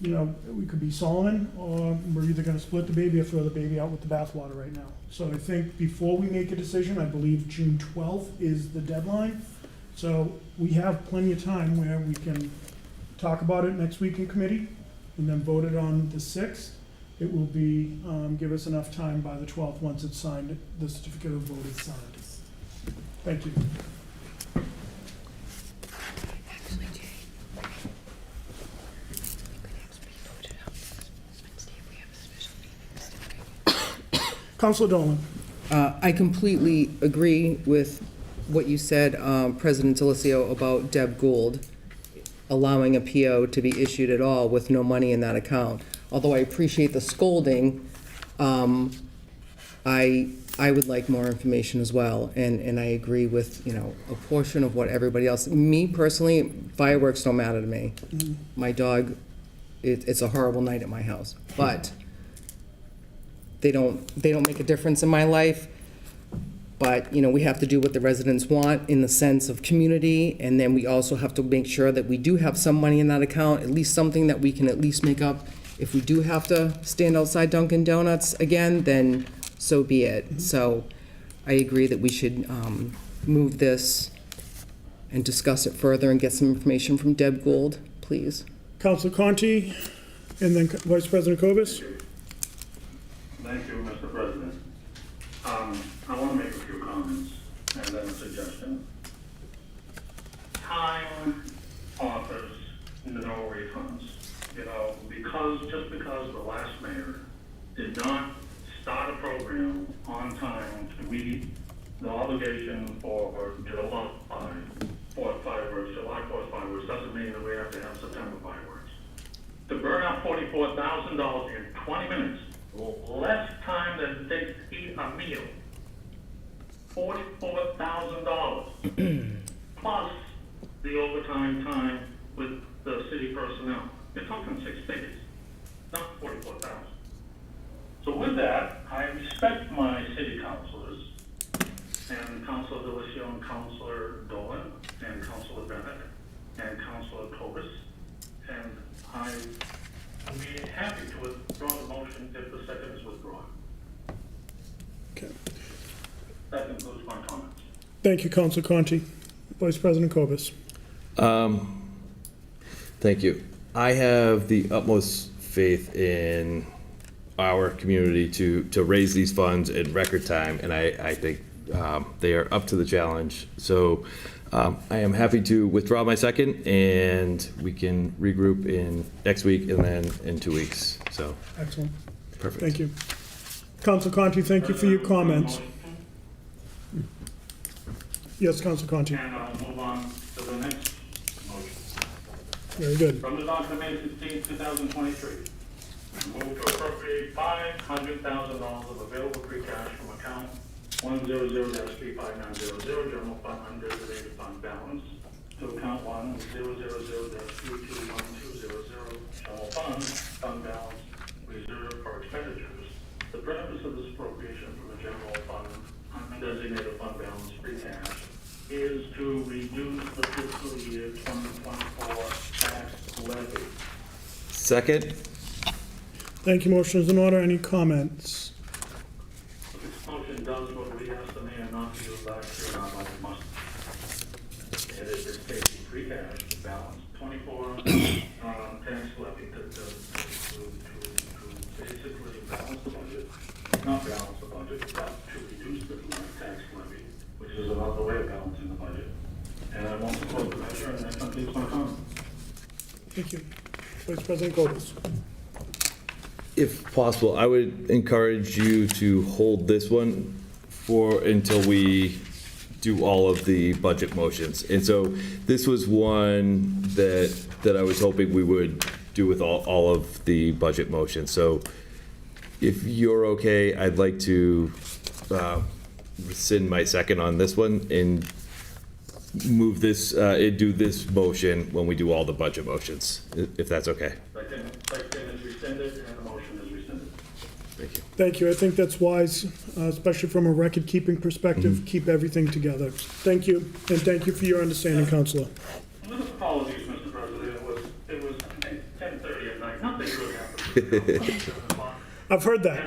we could be Solomon, or we're either gonna split the baby or throw the baby out with the bathwater right now. So I think before we make a decision, I believe June 12th is the deadline. So we have plenty of time where we can talk about it next week in committee and then vote it on the 6th. It will be, give us enough time by the 12th, once it's signed, the certificate of vote is signed. Thank you. Councilor Dolan. I completely agree with what you said, President Delicio, about Deb Gould allowing a PO to be issued at all with no money in that account. Although I appreciate the scolding, I would like more information as well, and I agree with, a portion of what everybody else. Me personally, fireworks don't matter to me. My dog, it's a horrible night at my house, but they don't make a difference in my life. But, we have to do what the residents want in the sense of community, and then we also have to make sure that we do have some money in that account, at least something that we can at least make up. If we do have to stand outside Dunkin' Donuts again, then so be it. So I agree that we should move this and discuss it further and get some information from Deb Gould, please. Councilor Conti, and then Vice President Cobus. Thank you, Mr. President. I want to make a few comments and then a suggestion. Time offers no refunds. Just because the last mayor did not start a program on time to meet the obligation for July fireworks, July 4th fireworks, doesn't mean that we have to have September fireworks. To burn out $44,000 in 20 minutes, less time than it takes to eat a meal, $44,000, plus the overtime time with the city personnel. You're talking 6 figures, not 44,000. So with that, I respect my city councilors, and Councilor Delicio and Councilor Dolan, and Councilor Bennett, and Councilor Cobus, and I would be happy to withdraw the motion if the second is withdrawn. Okay. That concludes my comments. Thank you, Council Conti. Vice President Cobus. Thank you. I have the utmost faith in our community to raise these funds in record time, and I think they are up to the challenge. So I am happy to withdraw my second, and we can regroup in next week and then in 2 weeks. So Excellent. perfect. Thank you. Council Conti, thank you for your comments. Yes, Council Conti. And I'll move on to the next motion. Very good. From the docket of May 16, 2023, move to appropriate $500,000 of available free cash from account 100-35900, general fund undesignated fund balance, to account 100-3212000, general fund balance, reserved for expenditures. The purpose of this appropriation from the general fund undesignated fund balance free cash is to reduce the fiscal year 2024 tax levy. Second. Thank you. Motion is in order. Any comments? This motion does what we asked the mayor not to do last year, not like it must. It is taking free cash to balance 24 tax levy to basically balance the budget, not balance the budget, but to reduce the tax levy, which is another way of balancing the budget. And I won't support the measure, and that completes my comments. Thank you. Vice President Cobus. If possible, I would encourage you to hold this one until we do all of the budget motions. And so this was one that I was hoping we would do with all of the budget motions. So if you're okay, I'd like to rescind my second on this one and move this, do this motion when we do all the budget motions, if that's okay. Second is rescinded, and the motion is rescinded. Thank you. Thank you. I think that's wise, especially from a record-keeping perspective. Keep everything together. Thank you, and thank you for your understanding, Councilor. With apologies, Mr. President, it was 10:30 at night, nothing good happened. I've heard that.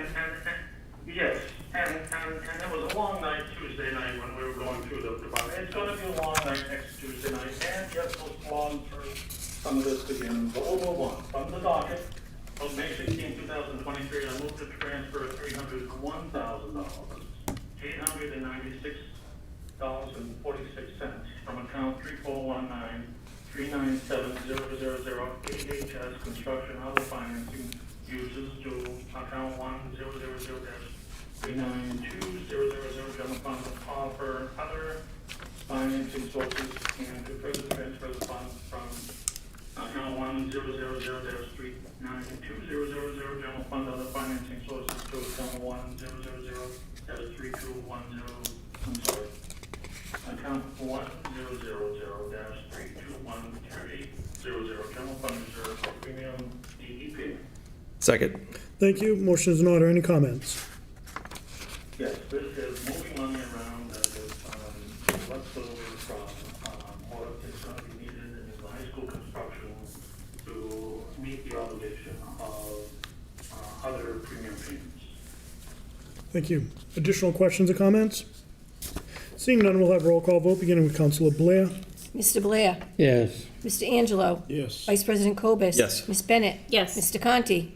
Yes, and it was a long night Tuesday night when we were going through the budget. It's gonna be a long night next Tuesday night, and yes, we'll slog through some of this again, but we'll move on. From the docket of May 16, 2023, I move to transfer $301,000, $896.46 from account 3419-397-000 AHS Construction Other Financing Uses to account 100-392-000 General Fund of Offer Other Financing Sources, and to further transfer the funds from account 100-392-000 General Fund Other Financing Sources to account 100-3210, I'm sorry, account 100-32130 General Fund Reserve for Premium DEP. Second. Thank you. Motion is in order. Any comments? Yes, this is moving money around that is left over from what is going to be needed in the high school construction to meet the obligation of other premium payments. Thank you. Additional questions or comments? Seeing none, we'll have roll call vote, beginning with Councilor Blair. Mr. Blair. Yes. Mr. Angelo. Yes. Vice President Cobus. Yes. Ms. Bennett. Yes. Mr. Conti.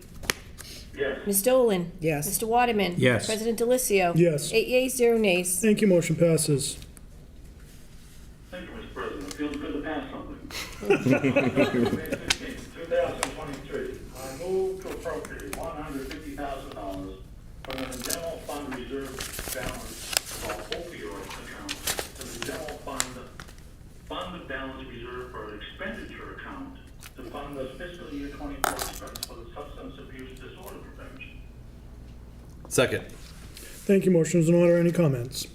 Yes, Ms. Dolan. Yes. Mr. Waterman. Yes. President Delicio. Yes. 8 yeas, 0 nays. Thank you. Motion passes. thank you, Mr. President. It feels good to pass something. May 16, 2023, I move to appropriate $150,000 from the general fund reserve balance for opioid the fiscal year 24 expense for the substance abuse disorder prevention. Second. Thank you. Motion's in order. Any comments?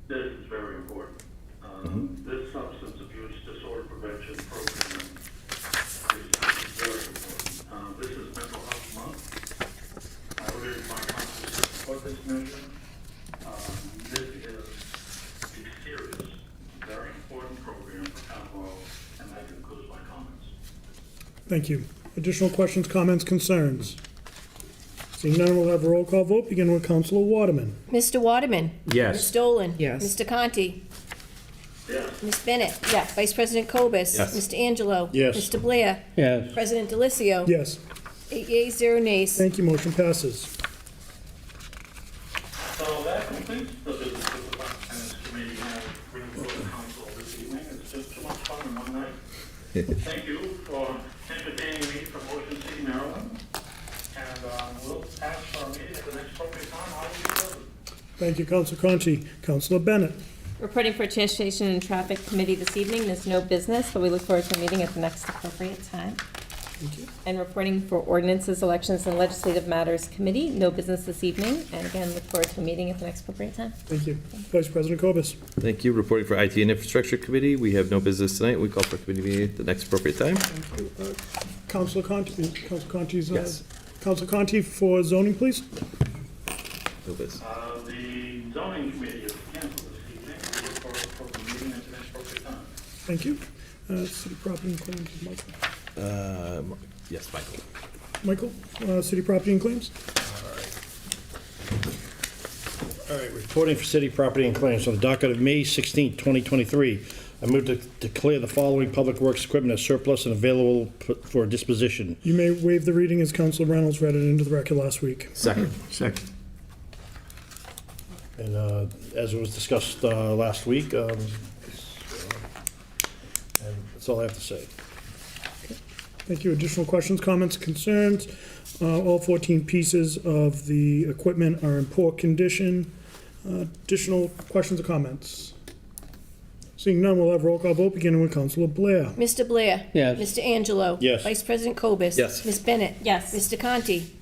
This is very important. This substance abuse disorder prevention program is very important. This is Mental Health Month. I really find council to support this measure. This is a serious, very important program for Attleboro, and that concludes my comments. Thank you. Additional questions, comments, concerns? Seeing none, we'll have a roll call vote, beginning with Councilor Waterman. Mr. Waterman? Yes. Ms. Dolan? Yes. Mr. Conti? Yes. Ms. Bennett? Yes. Vice President Cobus? Yes. Mr. Angelo? Yes. Mr. Blair? Yes. President Delicio? Yes. 8 yeas, 0 nays. Thank you. Motion passes. So that completes the business of the Finance Committee has bring before the council this evening. It's just too much fun in one night. Thank you for entertaining me from Ocean City, Maryland. And we'll ask for a meeting at the next appropriate time. I will be present. Thank you, Councilor Conti. Councilor Bennett. Reporting for Transportation and Traffic Committee this evening, there's no business, but we look forward to a meeting at the next appropriate time. Thank you. And reporting for Ordinances, Elections, and Legislative Matters Committee, no business this evening, and again, look forward to a meeting at the next appropriate time. Thank you. Vice President Cobus. Thank you. Reporting for IT and Infrastructure Committee. We have no business tonight. We call for committee meeting at the next appropriate time. Councilor Conti, Councilor Conti's, Yes. Councilor Conti for zoning, please. No business. The zoning committee is canceled this evening. We look forward to a meeting at the next appropriate time. Thank you. City property and claims, Michael. Yes, Michael. Michael, city property and claims. All right, reporting for city property and claims on the docket of May 16, 2023. I move to declare the following public works equipment as surplus and available for disposition. You may waive the reading as Councilor Reynolds read it into the record last week. Second. Second. And as it was discussed last week, and that's all I have to say. Thank you. Additional questions, comments, concerns? All 14 pieces of the equipment are in poor condition. Additional questions or comments? Seeing none, we'll have roll call vote, beginning with Councilor Blair. Mr. Blair? Yes. Mr. Angelo? Yes. Vice President Cobus? Yes. Ms. Bennett? Yes. Mr. Conti?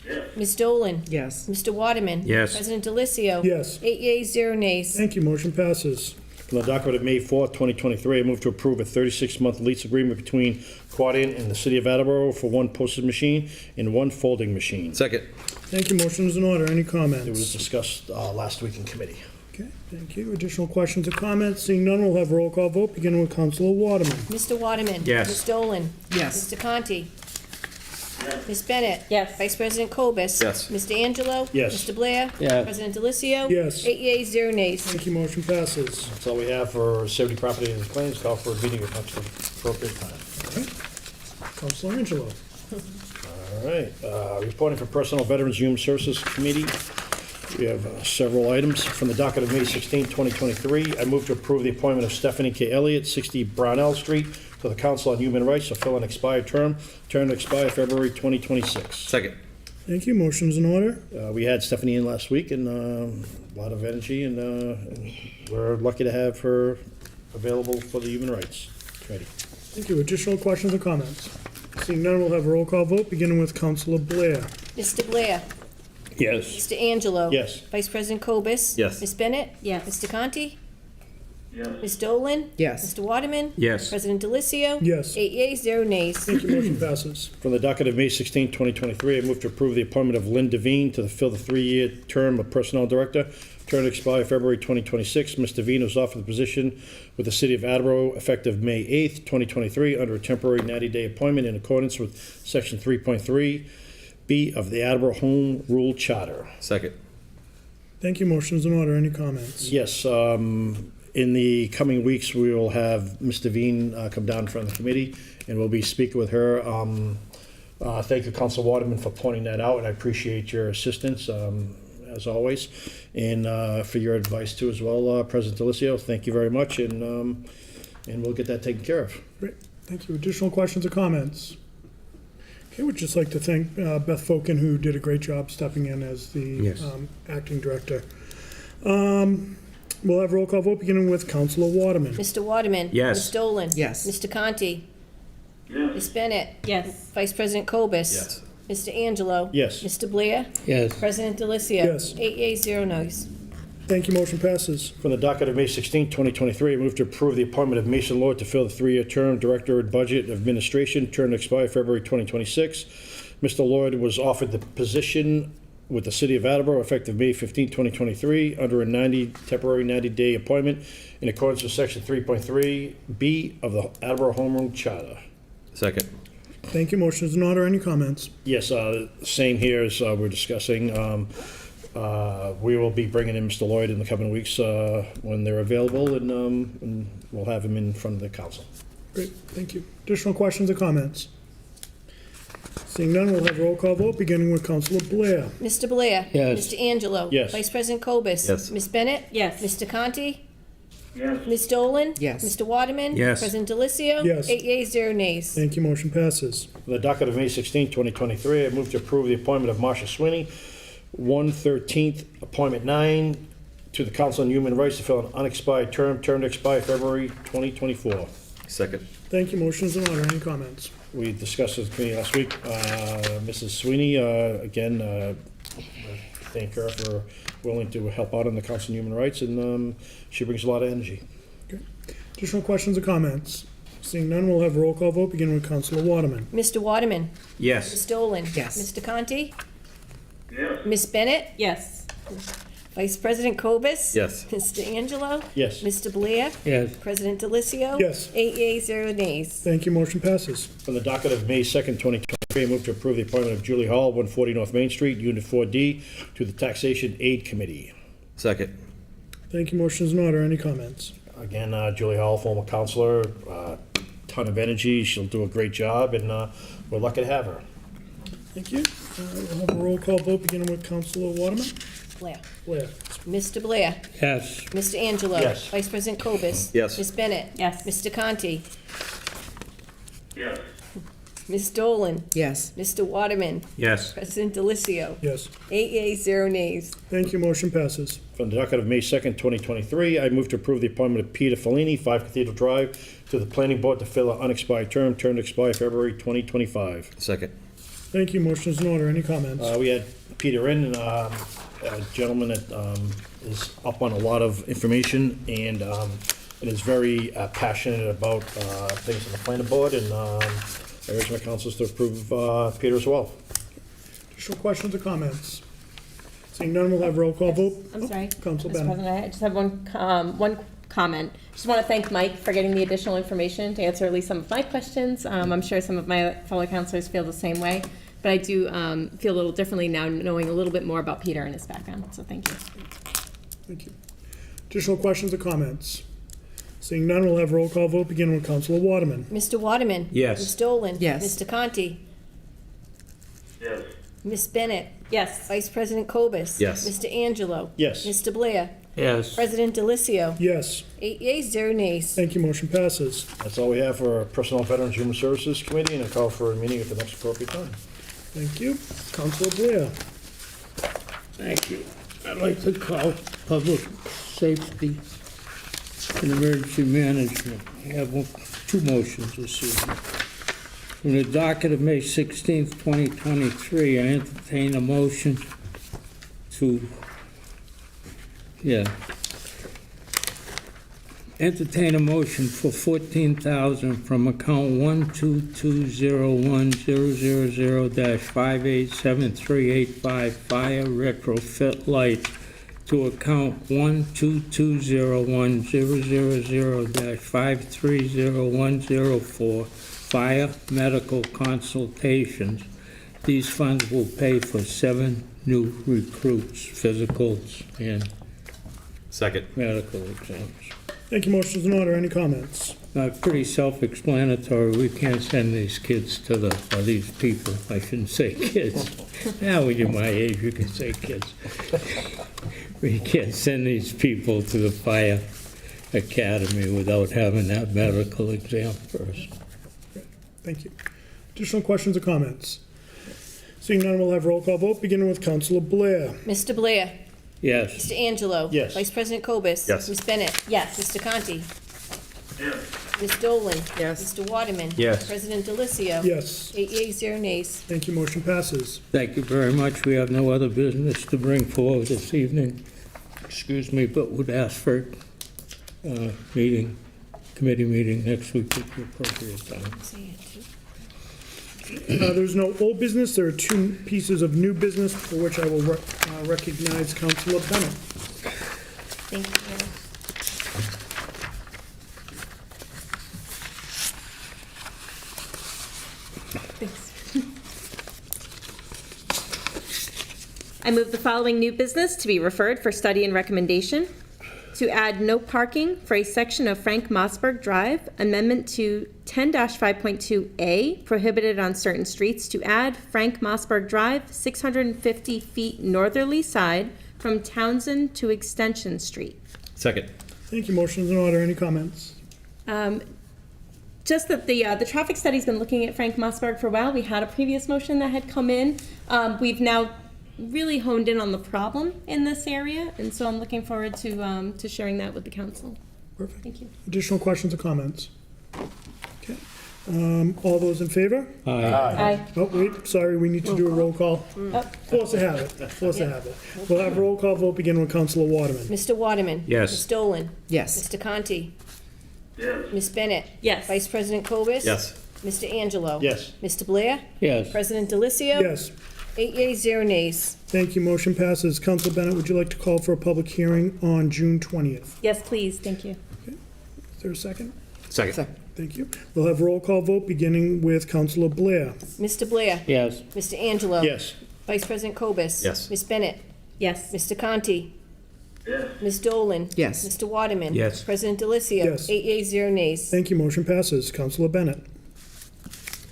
Yes. Ms. Dolan? Yes. Mr. Waterman? Yes. President Delicio? Yes. 8 yeas, 0 nays. Thank you. Motion passes. From the docket of May 4th, 2023, I move to approve a 36-month lease agreement between Quadient and the City of Attleboro for one postage machine and one folding machine. Second. Thank you. Motion is in order. Any It was comments? discussed last week in committee. Okay, thank you. Additional questions or comments? Seeing none, we'll have a roll call vote, beginning with Councilor Waterman. Mr. Waterman? Yes. Ms. Dolan? Yes. Mr. Conti? Ms. Bennett? Yes. Vice President Cobus? Yes. Mr. Angelo? Yes. Mr. Blair? Yes. President Delicio? Yes. 8 yeas, 0 nays. Thank you. Motion passes. That's all we have for city property and claims. Call for a meeting at next appropriate time. Councilor Angelo. All right, reporting for Personnel Veterans Human Services Committee. We have several items from the docket of May 16, 2023. I move to approve the appointment of Stephanie K. Elliott, 60 Brownell Street, to the Council on Human Rights to fill an expired term to expire February 2026. Second. Thank you. Motion's in order. We had Stephanie in last week, and a lot of energy, and we're lucky to have her available for the Human Rights Committee. Thank you. Additional questions or comments? Seeing none, we'll have a roll call vote, beginning with Councilor Blair. Mr. Blair? Yes. Mr. Angelo? Yes. Vice President Cobus? Yes. Ms. Bennett? Yes. Mr. Conti? Yes. Ms. Dolan? Yes. Mr. Waterman? Yes. President Delicio? Yes. 8 yeas, 0 nays. Thank you. Motion passes. From the docket of May 16, 2023, I move to approve the appointment of Lynn Devine to fill the 3-year term of Personnel Director, term to expire February 2026. Ms. Devine was offered the position with the City of Attleboro effective May 8, 2023, under a temporary 90-day appointment in accordance with Section 3.3B of the Attleboro Home Rule Charter. Second. Thank you. Motion's in order. Any comments? Yes, in the coming weeks, we will have Ms. Devine come down in front of the committee, and we'll be speaking with her. Thank you, Council Waterman, for pointing that out, and I appreciate your assistance, as always, and for your advice, too, as well, President Delicio. Thank you very much, and we'll get that taken care of. Great. Thank you. Additional questions or comments? Okay, we'd just like to thank Beth Fokin, who did a great job stepping in as the Yes. acting director. We'll have roll call vote, beginning with Councilor Waterman. Mr. Waterman? Yes. Ms. Dolan? Yes. Mr. Conti? Ms. Bennett? Yes. Vice President Cobus? Yes. Mr. Angelo? Yes. Mr. Blair? Yes. President Delicio? Yes. 8 yeas, 0 nos. Thank you, motion passes. From the docket of May 16, 2023, I move to approve the appointment of Mason Lord to fill the 3-year term, Director of Budget Administration, term to expire February 2026. Mr. Lord was offered the position with the City of Attleboro effective May 15, 2023, under a temporary 90-day appointment in accordance with Section 3.3B of the Attleboro Home Rule Charter. Second. Thank you, motion is in order. Any comments? Yes, same here as we're discussing. We will be bringing in Mr. Lloyd in the coming weeks when they're available, and we'll have him in front of the council. Great, thank you. Additional questions or comments? Seeing none, we'll have a roll call vote, beginning with Councilor Blair. Mr. Blair? Yes. Mr. Angelo? Yes. Vice President Cobus? Yes. Ms. Bennett? Yes. Mr. Conti? Yes. Ms. Dolan? Yes. Mr. Waterman? Yes. President Delicio? Yes. 8 yeas, 0 nays. Thank you, motion passes. On the docket of May 16, 2023, I move to approve the appointment of Marcia Sweeney, 1/13th, Appointment 9, to the Council on Human Rights to fill an unexpired term to expire February 2024. Second. Thank you, motion is in order. Any comments? We discussed this committee last week. Mrs. Sweeney, again, thank her for willing to help out on the Council on Human Rights, and she brings a lot of energy. Additional questions or comments? Seeing none, we'll have a roll call vote, beginning with Councilor Waterman. Mr. Waterman? Yes. Ms. Dolan? Yes. Mr. Conti? Yes. Ms. Bennett? Yes. Vice President Cobus? Yes. Mr. Angelo? Yes. Mr. Blair? Yes. President Delicio? Yes. 8 yeas, 0 nays. Thank you, motion passes. From the docket of May 2nd, 2023, I move to approve the appointment of Julie Hall, 140 North Main Street, Unit 4D, to the Taxation Aid Committee. Second. Thank you, motion is in order. Any comments? Again, Julie Hall, former counselor, ton of energy. She'll do a great job, and we're lucky to have her. Thank you. We'll have a roll call vote, beginning with Councilor Waterman. Blair? Blair. Mr. Blair? Yes. Mr. Angelo? Yes. Vice President Cobus? Yes. Ms. Bennett? Yes. Mr. Conti? Yes. Ms. Dolan? Yes. Mr. Waterman? Yes. President Delicio? Yes. 8 yeas, 0 nays. Thank you, motion passes. From the docket of May 2nd, 2023, I move to approve the appointment of Peter Fellini, 5 Cathedral Drive, to the Planning Board to fill an unexpired term to expire February 2025. Second. Thank you, motion is in order. Any comments? We had Peter in, a gentleman that is up on a lot of information and is very passionate about things on the planning board, and I urge my councils to approve Peter as well. Additional questions or comments? Seeing none, we'll have roll call vote. I'm sorry. Council Mr. Bennett. President, I just have one comment. Just want to thank Mike for getting the additional information to answer at least some of my questions. I'm sure some of my fellow councilors feel the same way, but I do feel a little differently now knowing a little bit more about Peter and his background, so thank you. Thank you. Additional questions or comments? Seeing none, we'll have roll call vote, beginning with Councilor Waterman. Mr. Waterman? Yes. Ms. Dolan? Yes. Mr. Conti? Yes. Ms. Bennett? Yes. Vice President Cobus? Yes. Mr. Angelo? Yes. Mr. Blair? Yes. President Delicio? Yes. 8 yeas, 0 nays. Thank you, motion passes. That's all we have for our Personnel, Veterans, Human Services Committee, and a call for a meeting at the next appropriate time. Thank you. Councilor Blair. Thank you. I'd like to call Public Safety and Emergency Management. I have 2 motions this evening. From the docket of May 16th, 2023, I entertain a motion to, entertain a motion for $14,000 from account 12201-000-587385 fire retrofit lights to account 12201-000-530104 fire medical consultations. These funds will pay for 7 new recruits' physicals and Second. medical exams. Thank you, motion is in order. Any comments? Pretty self-explanatory. We can't send these kids to the, or these people, I shouldn't say kids. Now, when you're my age, you can say kids. We can't send these people to the fire academy without having that medical exam first. Thank you. Additional questions or comments? Seeing none, we'll have roll call vote, beginning with Councilor Blair. Mr. Blair? Yes. Mr. Angelo? Yes. Vice President Cobus? Yes. Ms. Bennett? Yes. Mr. Conti? Yes. Ms. Dolan? Yes. Mr. Waterman? Yes. President Delicio? Yes. 8 yeas, 0 nays. Thank you, motion passes. Thank you very much. We have no other business to bring forward this evening. Excuse me, but would ask for committee meeting next week at the appropriate time. There's no old business. There are two pieces of new business for which I will recognize Councilor Bennett. Thank you. I move the following new business to be referred for study and recommendation. To add no parking for a section of Frank Mossberg Drive, amendment to 10-5.2A, prohibited on certain streets, to add Frank Mossberg Drive, 650 feet northerly side from Townsend to Extension Street. Second. Thank you, motion is in order. Any comments? Just that the traffic study's been looking at Frank Mossberg for a while. We had a previous motion that had come in. We've now really honed in on the problem in this area, and so I'm looking forward to sharing that with the council. Perfect. Thank you. Additional questions or comments? Okay. All those in favor? Aye. Oh, wait, sorry, we need to do a roll call. Force of habit, force of habit. We'll have a roll call vote begin with Councilor Waterman. Mr. Waterman? Yes. Ms. Dolan? Yes. Mr. Conti? Yes. Ms. Bennett? Yes. Vice President Cobus? Yes. Mr. Angelo? Yes. Mr. Blair? Yes. President Delicio? Yes, 8 yeas, 0 nays. thank you, motion passes. Councilor Bennett, would you like to call for a public hearing on June 20th? Yes, please. Thank you. Is there a second? Second. Thank you. We'll have a roll call vote beginning with Councilor Blair. Mr. Blair? Yes. Mr. Angelo? Yes. Vice President Cobus? Yes. Ms. Bennett? Yes. Mr. Conti? Yes. Ms. Dolan? Yes. Mr. Waterman? Yes. President Delicio? Yes. 8 yeas, 0 nays. Thank you, motion passes. Councilor Bennett.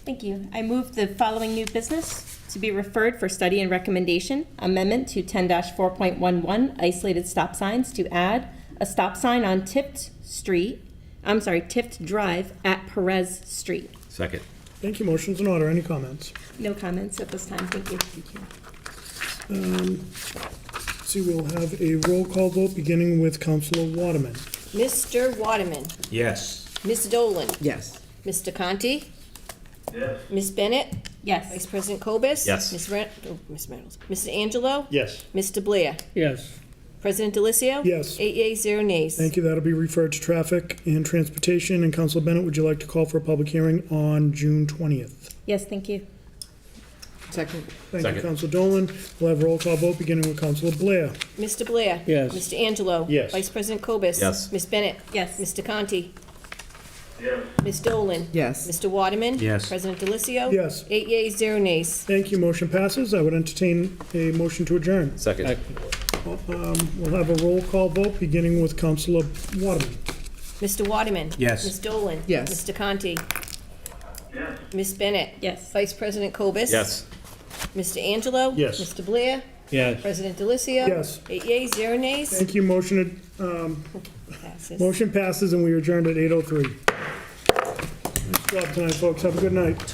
Thank you. I move the following new business to be referred for study and recommendation. Amendment to 10-4.11 isolated stop signs to add a stop sign on Tift Drive at Perez Street. Second. Thank you, motion's in order. Any comments? No comments at this time. Thank you. See, we'll have a roll call vote beginning with Councilor Waterman. Mr. Waterman? Yes. Ms. Dolan? Yes. Mr. Conti? Yes. Ms. Bennett? Vice Yes. President Cobus? Yes. Ms. Reynolds? Mr. Angelo? Yes. Mr. Blair? Yes. President Delicio? Yes. 8 yeas, 0 nays. Thank you. That'll be referred to Traffic and Transportation. And Councilor Bennett, would you like to call for a public hearing on June 20th? Yes, thank you. Second. Thank you, Second. Councilor Dolan. We'll have a roll call vote beginning with Councilor Blair. Mr. Blair? Yes. Mr. Angelo? Yes. Vice President Cobus? Yes. Ms. Bennett? Yes. Mr. Conti? Yes. Ms. Dolan? Yes. Mr. Waterman? Yes. President Delicio? Yes. 8 yeas, 0 nays. Thank you. Motion passes. I would entertain a motion to adjourn. Second. We'll have a roll call vote beginning with Councilor Waterman. Mr. Waterman? Yes. Ms. Dolan? Yes. Mr. Conti? Yes. Ms. Bennett? Yes. Vice President Cobus? Yes. Mr. Angelo? Yes. Mr. Blair? Yes. President Delicio? Yes. 8 yeas, 0 nays. Thank you. Motion Passes. passes and we are adjourned at 8:03. Nice job tonight, folks. Have a good night.